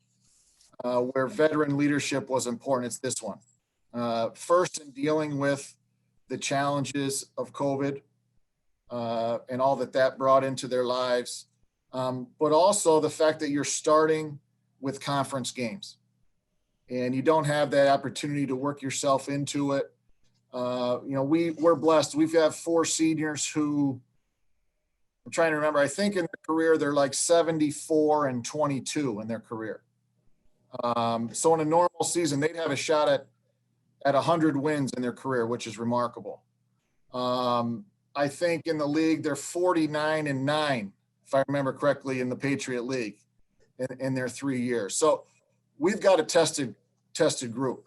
where veteran leadership was important, it's this one. First, in dealing with the challenges of COVID and all that brought into their lives, but also the fact that you're starting with conference games and you don't have that opportunity to work yourself into it. We're blessed. We've got 4 seniors who, I'm trying to remember, I think in their career, they're like 74-22 in their career. So in a normal season, they'd have a shot at 100 wins in their career, which is remarkable. I think in the league, they're 49-9, if I remember correctly, in the Patriot League in their 3 years. So we've got a tested group.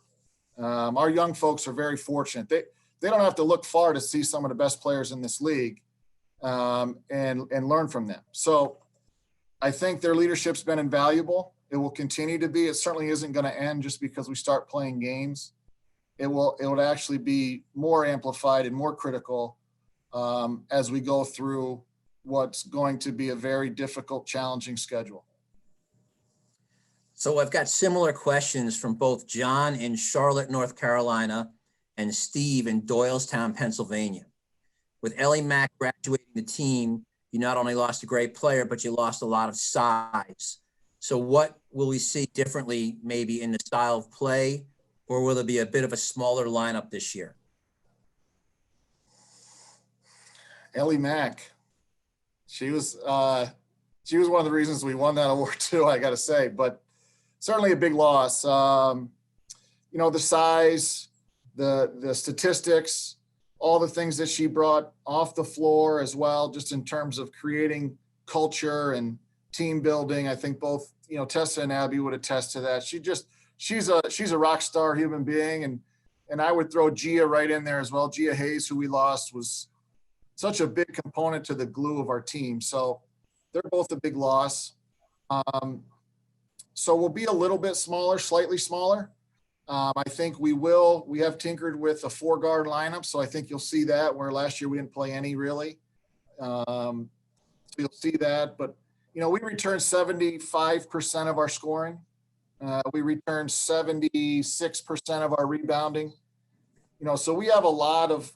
Our young folks are very fortunate. They don't have to look far to see some of the best players in this league and learn from them. So I think their leadership's been invaluable. It will continue to be. It certainly isn't going to end just because we start playing games. It will actually be more amplified and more critical as we go through what's going to be a very difficult, challenging schedule. So I've got similar questions from both John in Charlotte, North Carolina, and Steve in Doylestown, Pennsylvania. With Ellie Mack graduating the team, you not only lost a great player, but you lost a lot of size. So what will we see differently maybe in the style of play, or will there be a bit of a smaller lineup this year? Ellie Mack, she was one of the reasons we won that award too, I got to say, but certainly a big loss. You know, the size, the statistics, all the things that she brought off the floor as well, just in terms of creating culture and team building. I think both, you know, Tessa and Abby would attest to that. She's a rock star human being. And I would throw Gia right in there as well. Gia Hayes, who we lost, was such a big component to the glue of our team. So they're both a big loss. So we'll be a little bit smaller, slightly smaller. I think we have tinkered with a 4-guard lineup. So I think you'll see that, where last year we didn't play any really. So you'll see that, but you know, we returned 75% of our scoring. We returned 76% of our rebounding. You know, so we have a lot of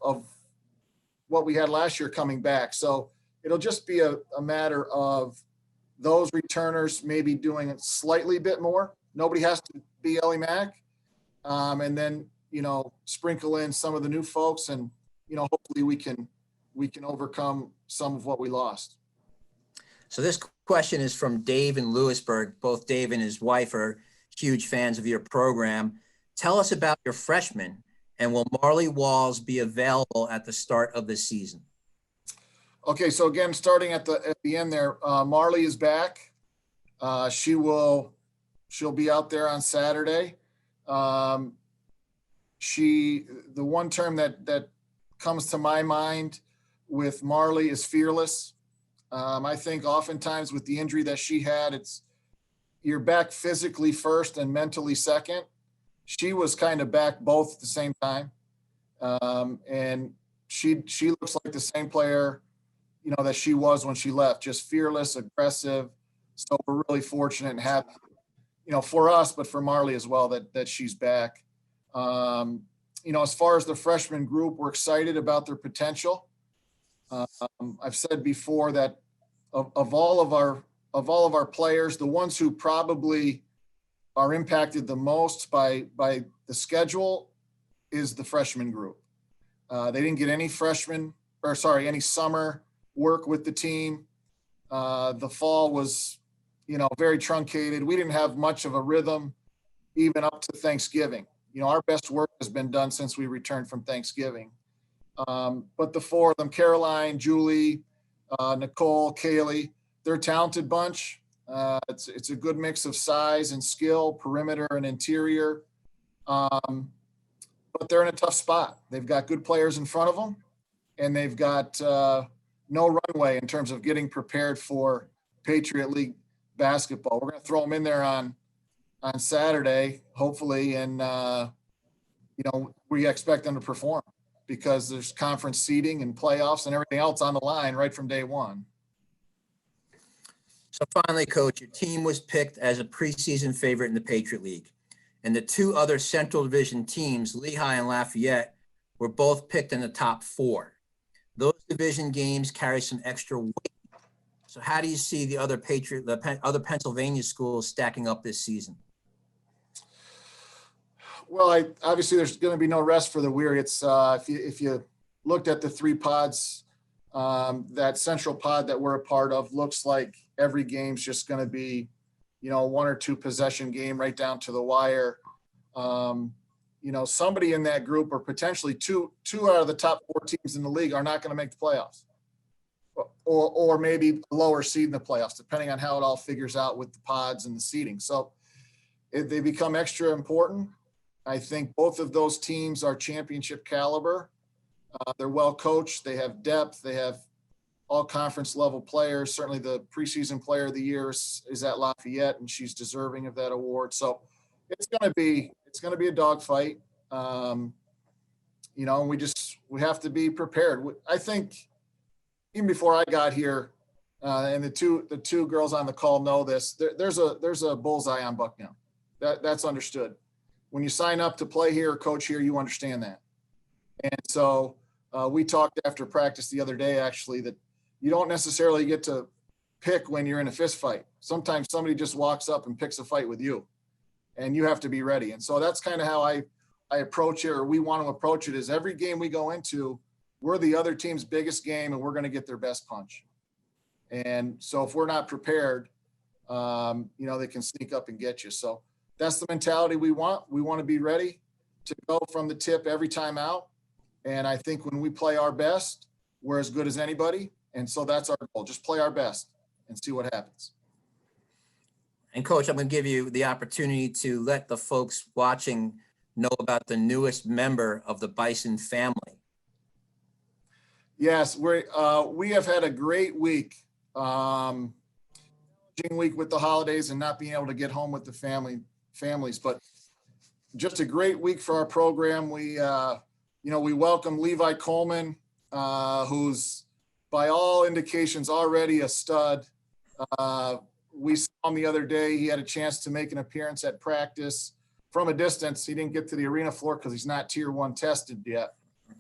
what we had last year coming back. So it'll just be a matter of those returners maybe doing it slightly bit more. Nobody has to be Ellie Mack. And then, you know, sprinkle in some of the new folks, and, you know, hopefully we can overcome some of what we lost. So this question is from Dave in Lewisburg. Both Dave and his wife are huge fans of your program. Tell us about your freshmen, and will Marley Walls be available at the start of the season? Okay, so again, starting at the end there, Marley is back. She'll be out there on Saturday. The one term that comes to my mind with Marley is fearless. I think oftentimes with the injury that she had, you're back physically first and mentally second. She was kind of back both at the same time. And she looks like the same player, you know, that she was when she left, just fearless, aggressive. So we're really fortunate and happy, you know, for us, but for Marley as well, that she's back. You know, as far as the freshman group, we're excited about their potential. I've said before that of all of our players, the ones who probably are impacted the most by the schedule is the freshman group. They didn't get any any summer work with the team. The fall was, you know, very truncated. We didn't have much of a rhythm even up to Thanksgiving. You know, our best work has been done since we returned from Thanksgiving. But the four of them, Caroline, Julie, Nicole, Kaylee, they're a talented bunch. It's a good mix of size and skill, perimeter and interior. But they're in a tough spot. They've got good players in front of them, and they've got no runway in terms of getting prepared for Patriot League basketball. We're going to throw them in there on Saturday, hopefully, and you know, we expect them to perform because there's conference seeding and playoffs and everything else on the line right from day one. So finally, Coach, your team was picked as a preseason favorite in the Patriot League, and the two other Central Division teams, Lehigh and Lafayette, were both picked in the top 4. Those division games carry some extra weight. So how do you see the other other Pennsylvania schools stacking up this season? Well, obviously there's going to be no rest for the weary. It's if you looked at the 3 pods, that central pod that we're a part of looks like every game's just going to be, you know, 1 or 2 possession game right down to the wire. You know, somebody in that group, or potentially two out of the top 4 teams in the league, are not going to make the playoffs, or maybe a lower seed in the playoffs, depending on how it all figures out with the pods and the seeding. So they become extra important. I think both of those teams are championship caliber. They're well coached. They have depth. They have all conference level players. Certainly the preseason player of the year is at Lafayette, and she's deserving of that award. So it's going to be a dogfight. You know, we have to be prepared. I think even before I got here, and the two girls on the call know this. There's a bullseye on Bucknell. That's understood. When you sign up to play here or coach here, you understand that. And so we talked after practice the other day, actually, that you don't necessarily get to pick when you're in a fist fight. Sometimes somebody just walks up and picks a fight with you, and you have to be ready. And so that's kind of how I approach it, or we want to approach it, is every game we go into, we're the other team's biggest game, and we're going to get their best punch. And so if we're not prepared, they can sneak up and get you. So that's the mentality we want. We want to be ready to go from the tip every time out. And I think when we play our best, we're as good as anybody. And so that's our goal. Just play our best and see what happens. And Coach, I'm going to give you the opportunity to let the folks watching know about the newest member of the Bison family. Yes, we have had a great week. Week with the holidays and not being able to get home with the families, but just a great week for our program. We welcome Levi Coleman, who's by all indications already a stud. We saw him the other day. He had a chance to make an appearance at practice from a distance. He didn't get to the arena floor because he's not tier 1 tested yet,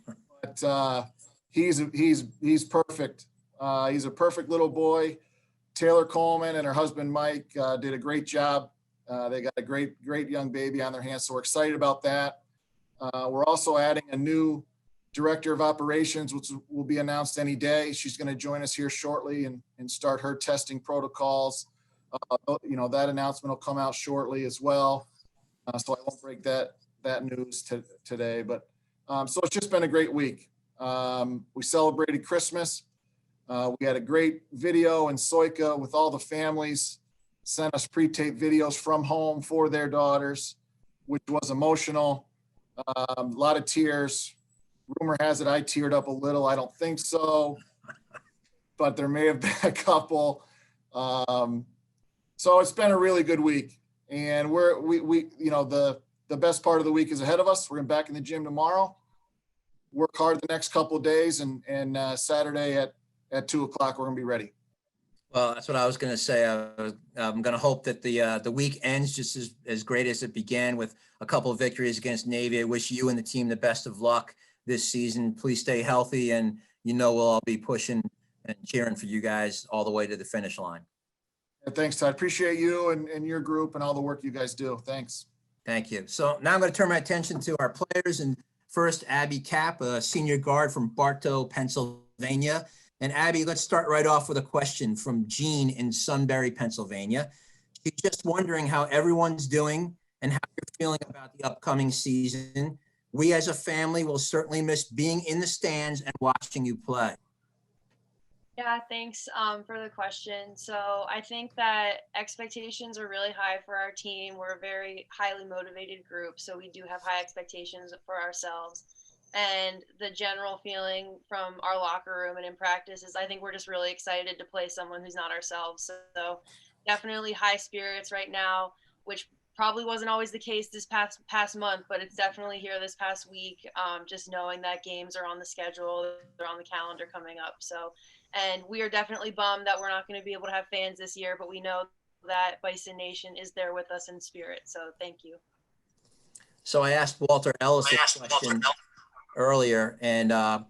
but he's perfect. He's a perfect little boy. Taylor Coleman and her husband, Mike, did a great job. They got a great young baby on their hands. So we're excited about that. We're also adding a new director of operations, which will be announced any day. She's going to join us here shortly and start her testing protocols. That announcement will come out shortly as well. So I won't break that news today, but so it's just been a great week. We celebrated Christmas. We had a great video in Soika with all the families, sent us pre-taped videos from home for their daughters, which was emotional. A lot of tears. Rumor has it I teared up a little. I don't think so, but there may have been a couple. So it's been a really good week, and the best part of the week is ahead of us. We're going back in the gym tomorrow, work hard the next couple of days, and Saturday at 2:00, we're going to be ready. Well, that's what I was going to say. I'm going to hope that the week ends just as great as it began, with a couple of victories against Navy. I wish you and the team the best of luck this season. Please stay healthy, and we'll all be pushing and cheering for you guys all the way to the finish line. And thanks, Todd. Appreciate you and your group and all the work you guys do. Thanks. Thank you. So now I'm going to turn my attention to our players, and first, Abby Kapp, a senior guard from Bartow, Pennsylvania. And Abby, let's start right off with a question from Jean in Sunbury, Pennsylvania. She's just wondering how everyone's doing and how you're feeling about the upcoming season. We as a family will certainly miss being in the stands and watching you play. Yeah, thanks for the question. So I think that expectations are really high for our team. We're a very highly motivated group, so we do have high expectations for ourselves. And the general feeling from our locker room and in practice is I think we're just really excited to play someone who's not ourselves. So definitely high spirits right now, which probably wasn't always the case this past month, but it's definitely here this past week. Just knowing that games are on the schedule, they're on the calendar coming up. So, and we are definitely bummed that we're not going to be able to have fans this year, but we know that Bison Nation is there with us in spirit. So thank you. So I asked Walter Ellis a question earlier, and I'm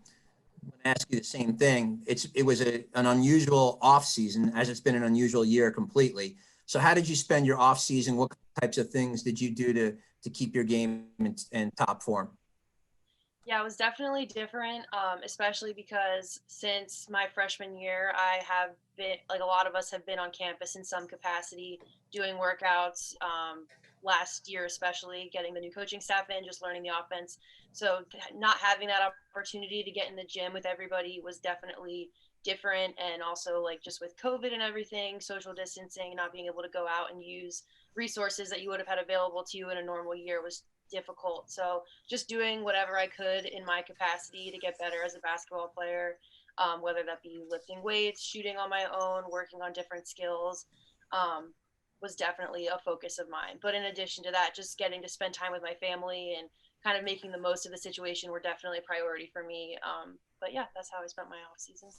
going to ask you the same thing. It was an unusual off season, as it's been an unusual year completely. So how did you spend your off season? What types of things did you do to keep your game in top form? Yeah, it was definitely different, especially because since my freshman year, I have been, like a lot of us have been on campus in some capacity, doing workouts, last year especially, getting the new coaching staff in, just learning the offense. So not having that opportunity to get in the gym with everybody was definitely different. And also, like, just with COVID and everything, social distancing, not being able to go out and use resources that you would have had available to you in a normal year was difficult. So just doing whatever I could in my capacity to get better as a basketball player, whether that be lifting weights, shooting on my own, working on different skills, was definitely a focus of mine. But in addition to that, just getting to spend time with my family and kind of making the most of the situation were definitely a priority for me. But yeah, that's how I spent my off season.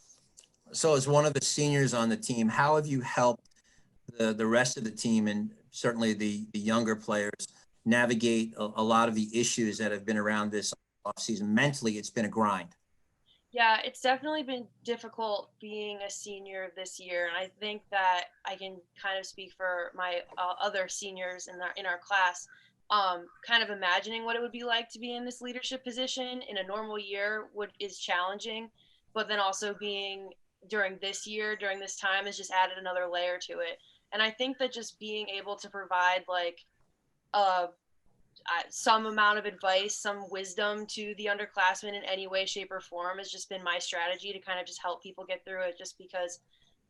So as one of the seniors on the team, how have you helped the rest of the team and certainly the younger players navigate a lot of the issues that have been around this offseason? Mentally, it's been a grind. Yeah, it's definitely been difficult being a senior this year, and I think that I can kind of speak for my other seniors in our class. Kind of imagining what it would be like to be in this leadership position in a normal year is challenging, but then also being during this year, during this time, has just added another layer to it. And I think that just being able to provide like a some amount of advice, some wisdom to the underclassmen in any way, shape, or form has just been my strategy to kind of just help people get through it, just because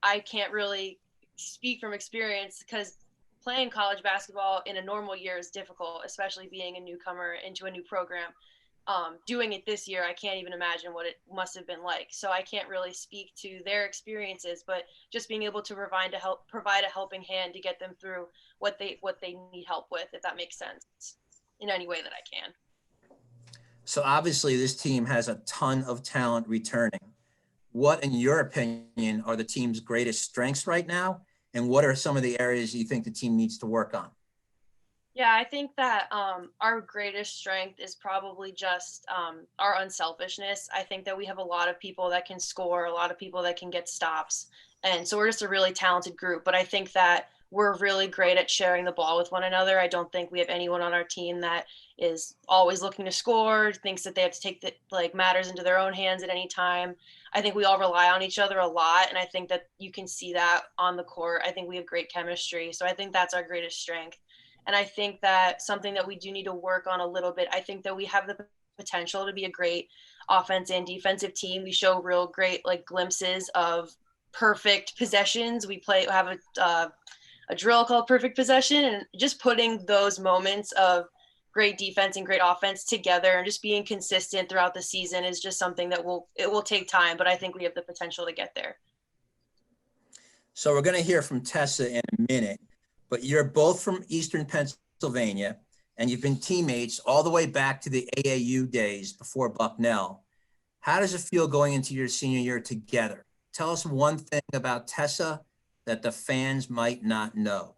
I can't really speak from experience, because playing college basketball in a normal year is difficult, especially being a newcomer into a new program. Doing it this year, I can't even imagine what it must have been like. So I can't really speak to their experiences, but just being able to provide a helping hand to get them through what they need help with, if that makes sense, in any way that I can. So obviously this team has a ton of talent returning. What, in your opinion, are the team's greatest strengths right now? And what are some of the areas you think the team needs to work on? Yeah, I think that our greatest strength is probably just our unselfishness. I think that we have a lot of people that can score, a lot of people that can get stops. And so we're just a really talented group. But I think that we're really great at sharing the ball with one another. I don't think we have anyone on our team that is always looking to score, thinks that they have to take matters into their own hands at any time. I think we all rely on each other a lot. And I think that you can see that on the court. I think we have great chemistry. So I think that's our greatest strength. And I think that something that we do need to work on a little bit, I think that we have the potential to be a great offense and defensive team. We show real great glimpses of perfect possessions. We have a drill called perfect possession, and just putting those moments of great defense and great offense together and just being consistent throughout the season is just something that it will take time, but I think we have the potential to get there. So we're going to hear from Tessa in a minute, but you're both from Eastern Pennsylvania, and you've been teammates all the way back to the AAU days before Bucknell. How does it feel going into your senior year together? Tell us one thing about Tessa that the fans might not know.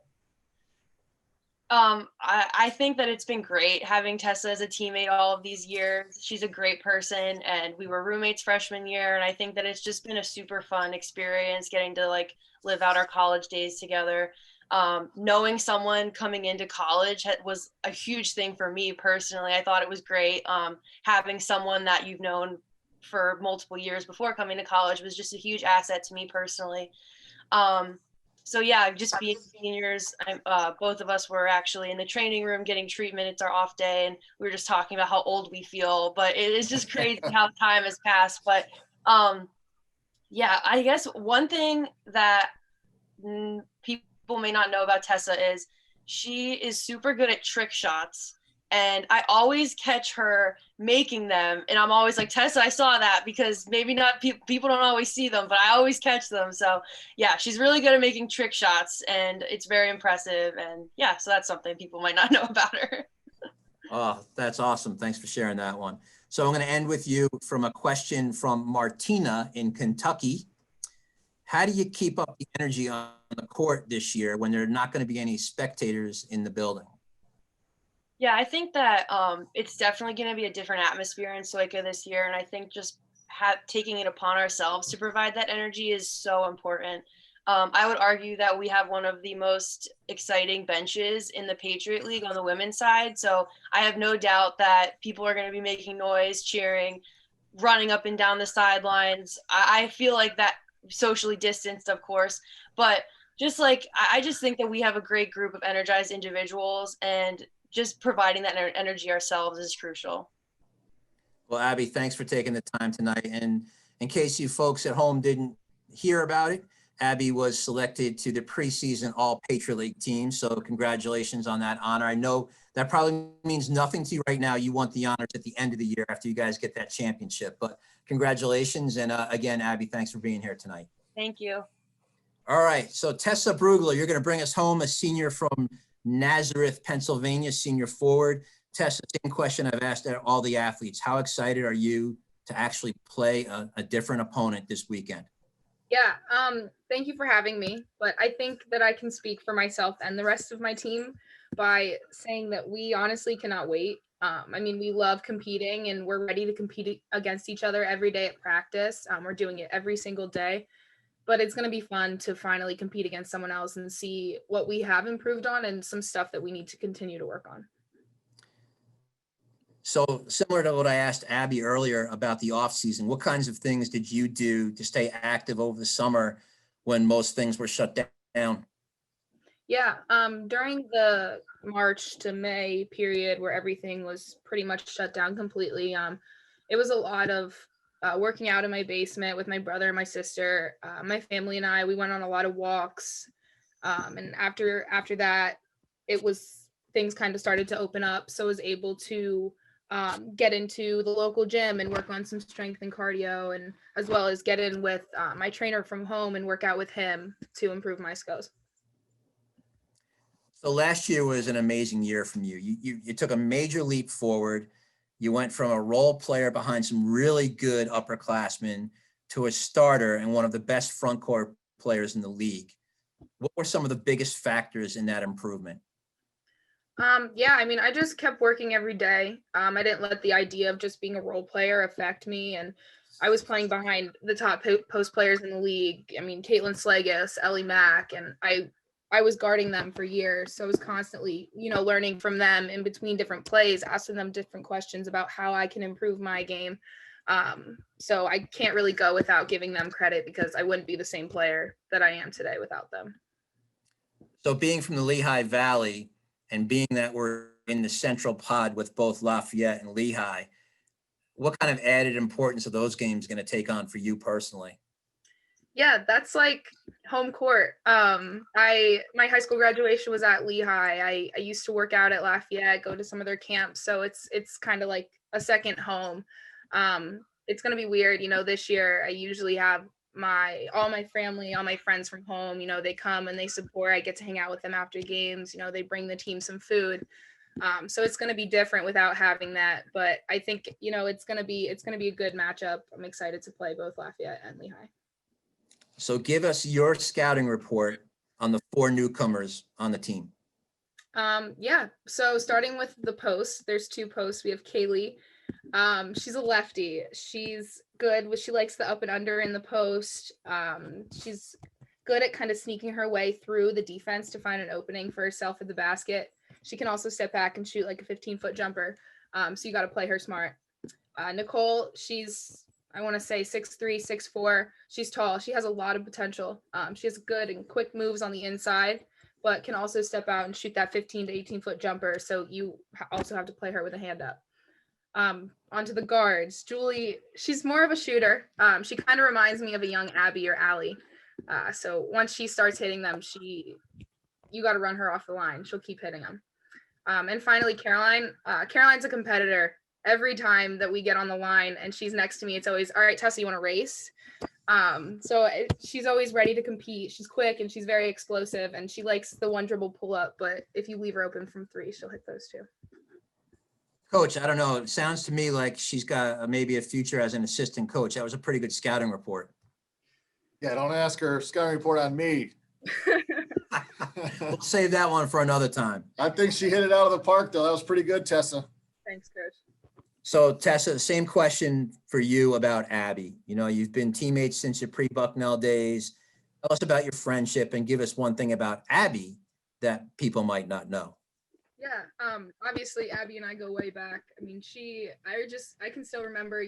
I think that it's been great having Tessa as a teammate all of these years. She's a great person, and we were roommates freshman year. And I think that it's just been a super fun experience getting to live out our college days together. Knowing someone coming into college was a huge thing for me personally. I thought it was great. Having someone that you've known for multiple years before coming to college was just a huge asset to me personally. So yeah, just being seniors, both of us were actually in the training room getting treatment. It's our off day, and we were just talking about how old we feel, but it is just crazy how time has passed. But yeah, I guess one thing that people may not know about Tessa is she is super good at trick shots. And I always catch her making them. And I'm always like, Tessa, I saw that, because maybe not people don't always see them, but I always catch them. So yeah, she's really good at making trick shots, and it's very impressive. And yeah, so that's something people might not know about her. Oh, that's awesome. Thanks for sharing that one. So I'm going to end with you from a question from Martina in Kentucky. How do you keep up the energy on the court this year when there are not going to be any spectators in the building? Yeah, I think that it's definitely going to be a different atmosphere in Soika this year. And I think just taking it upon ourselves to provide that energy is so important. I would argue that we have one of the most exciting benches in the Patriot League on the women's side. So I have no doubt that people are going to be making noise, cheering, running up and down the sidelines. I feel like that, socially distanced, of course, but just I just think that we have a great group of energized individuals, and just providing that energy ourselves is crucial. Well, Abby, thanks for taking the time tonight. And in case you folks at home didn't hear about it, Abby was selected to the preseason All Patriot League team. So congratulations on that honor. I know that probably means nothing to you right now. You want the honors at the end of the year after you guys get that championship. But congratulations. And again, Abby, thanks for being here tonight. Thank you. All right. So Tessa Brugler, you're going to bring us home, a senior from Nazareth, Pennsylvania, senior forward. Tessa, same question I've asked all the athletes. How excited are you to actually play a different opponent this weekend? Yeah, thank you for having me. But I think that I can speak for myself and the rest of my team by saying that we honestly cannot wait. I mean, we love competing and we're ready to compete against each other every day at practice. We're doing it every single day, but it's going to be fun to finally compete against someone else and see what we have improved on and some stuff that we need to continue to work on. So similar to what I asked Abby earlier about the off season, what kinds of things did you do to stay active over the summer when most things were shut down? Yeah, during the March to May period where everything was pretty much shut down completely, it was a lot of working out in my basement with my brother and my sister. My family and I, we went on a lot of walks. And after that, it was things kind of started to open up. So I was able to get into the local gym and work on some strength and cardio, and as well as get in with my trainer from home and work out with him to improve my skills. So last year was an amazing year from you. You took a major leap forward. You went from a role player behind some really good upperclassmen to a starter and one of the best front court players in the league. What were some of the biggest factors in that improvement? Yeah, I mean, I just kept working every day. I didn't let the idea of just being a role player affect me. And I was playing behind the top post players in the league. I mean, Caitlin Slegas, Ellie Mack, and I was guarding them for years. So I was constantly, learning from them in between different plays, asking them different questions about how I can improve my game. So I can't really go without giving them credit because I wouldn't be the same player that I am today without them. So being from the Lehigh Valley and being that we're in the central pod with both Lafayette and Lehigh, what kind of added importance are those games going to take on for you personally? Yeah, that's like home court. My high school graduation was at Lehigh. I used to work out at Lafayette, go to some of their camps, so it's kind of like a second home. It's gonna be weird, this year I usually have all my family, all my friends from home, they come and they support. I get to hang out with them after games, they bring the team some food. So it's going to be different without having that, but I think, it's going to be a good matchup. I'm excited to play both Lafayette and Lehigh. So give us your scouting report on the 4 newcomers on the team. Yeah, so starting with the posts, there's 2 posts. We have Kaylee. She's a lefty. She's good. She likes the up and under in the post. She's good at kind of sneaking her way through the defense to find an opening for herself at the basket. She can also step back and shoot like a 15-foot jumper. So you got to play her smart. Nicole, she's, I want to say 6'3", 6'4". She's tall. She has a lot of potential. She has good and quick moves on the inside, but can also step out and shoot that 15 to 18-foot jumper. So you also have to play her with a hand up. Onto the guards. Julie, she's more of a shooter. She kind of reminds me of a young Abby or Allie. So once she starts hitting them, you got to run her off the line. She'll keep hitting them. And finally, Caroline. Caroline's a competitor. Every time that we get on the line and she's next to me, it's always, all right, Tessa, you want to race? She's always ready to compete. She's quick and she's very explosive and she likes the one dribble pull up, but if you leave her open from 3, she'll hit those too. Coach, I don't know. It sounds to me like she's got maybe a future as an assistant coach. That was a pretty good scouting report. Yeah, don't ask her scouting report on me. We'll save that one for another time. I think she hit it out of the park, though. That was pretty good, Tessa. Thanks, Coach. So Tessa, same question for you about Abby. You've been teammates since your pre-Bucknell days. Tell us about your friendship and give us one thing about Abby that people might not know. Yeah, obviously Abby and I go way back. I mean, I can still remember,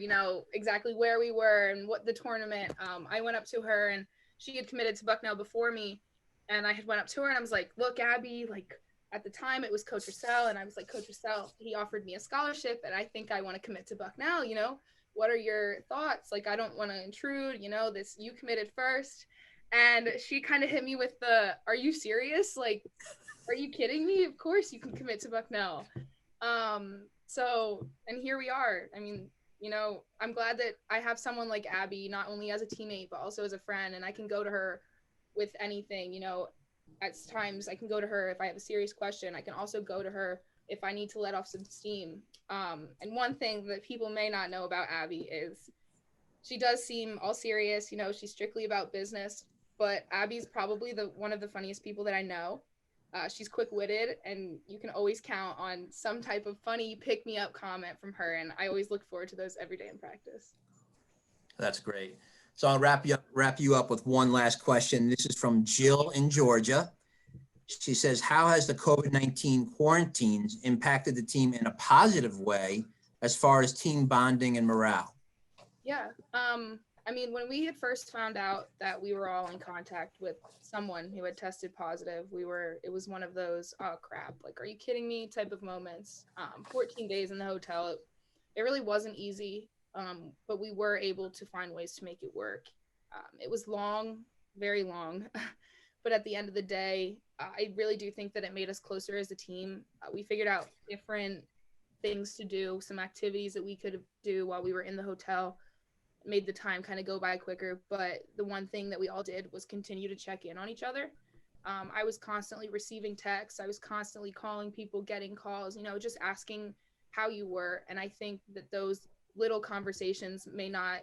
exactly where we were and what the tournament. I went up to her and she had committed to Bucknell before me. And I had went up to her and I was like, look, Abby, like at the time it was Coach Russell. And I was like, Coach Russell, he offered me a scholarship and I think I want to commit to Bucknell. What are your thoughts? Like, I don't want to intrude, you committed first. And she kind of hit me with are you serious? Like, are you kidding me? Of course you can commit to Bucknell. And here we are. I mean, I'm glad that I have someone like Abby, not only as a teammate, but also as a friend. And I can go to her with anything, at times I can go to her if I have a serious question. I can also go to her if I need to let off some steam. And one thing that people may not know about Abby is she does seem all serious, she's strictly about business, but Abby's probably one of the funniest people that I know. She's quick-witted, and you can always count on some type of funny pick-me-up comment from her, and I always look forward to those every day in practice. That's great. So I'll wrap you up with one last question. This is from Jill in Georgia. She says, how has the COVID-19 quarantines impacted the team in a positive way as far as team bonding and morale? Yeah. When we had first found out that we were all in contact with someone who had tested positive, it was one of those, oh crap, like, are you kidding me type of moments. 14 days in the hotel, it really wasn't easy, but we were able to find ways to make it work. It was long, very long, but at the end of the day, I really do think that it made us closer as a team. We figured out different things to do, some activities that we could do while we were in the hotel, made the time kind of go by quicker. But the one thing that we all did was continue to check in on each other. I was constantly receiving texts. I was constantly calling people, getting calls, just asking how you were. And I think that those little conversations may not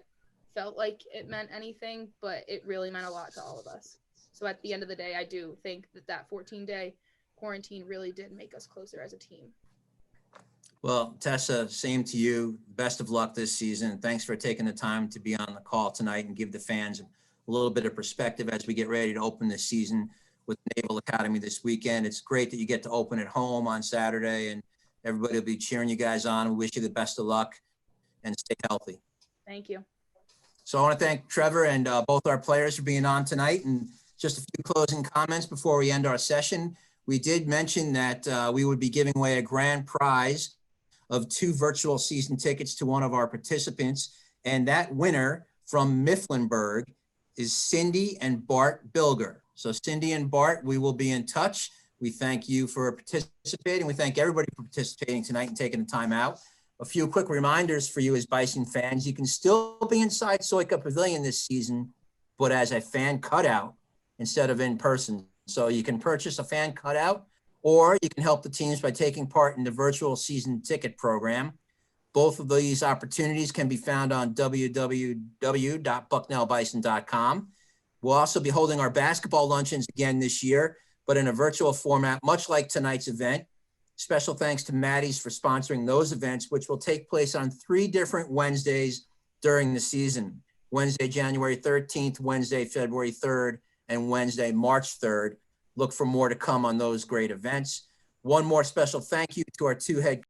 felt like it meant anything, but it really meant a lot to all of us. So at the end of the day, I do think that 14-day quarantine really did make us closer as a team. Well, Tessa, same to you. Best of luck this season. Thanks for taking the time to be on the call tonight and give the fans a little bit of perspective as we get ready to open this season with Naval Academy this weekend. It's great that you get to open at home on Saturday, and everybody will be cheering you guys on. We wish you the best of luck and stay healthy. Thank you. So I want to thank Trevor and both our players for being on tonight. And just a few closing comments before we end our session. We did mention that we would be giving away a grand prize of 2 virtual season tickets to one of our participants. And that winner from Mifflinburg is Cindy and Bart Bilger. So Cindy and Bart, we will be in touch. We thank you for participating. We thank everybody for participating tonight and taking the time out. A few quick reminders for you as Bison fans. You can still be inside Soika Pavilion this season, but as a fan cutout instead of in person. So you can purchase a fan cutout, or you can help the teams by taking part in the virtual season ticket program. Both of these opportunities can be found on www.bucknellbison.com. We'll also be holding our basketball luncheons again this year, but in a virtual format, much like tonight's event. Special thanks to Maddie's for sponsoring those events, which will take place on 3 different Wednesdays during the season. Wednesday, January 13th, Wednesday, February 3rd, and Wednesday, March 3rd. Look for more to come on those great events. One more special thank you to our 2 head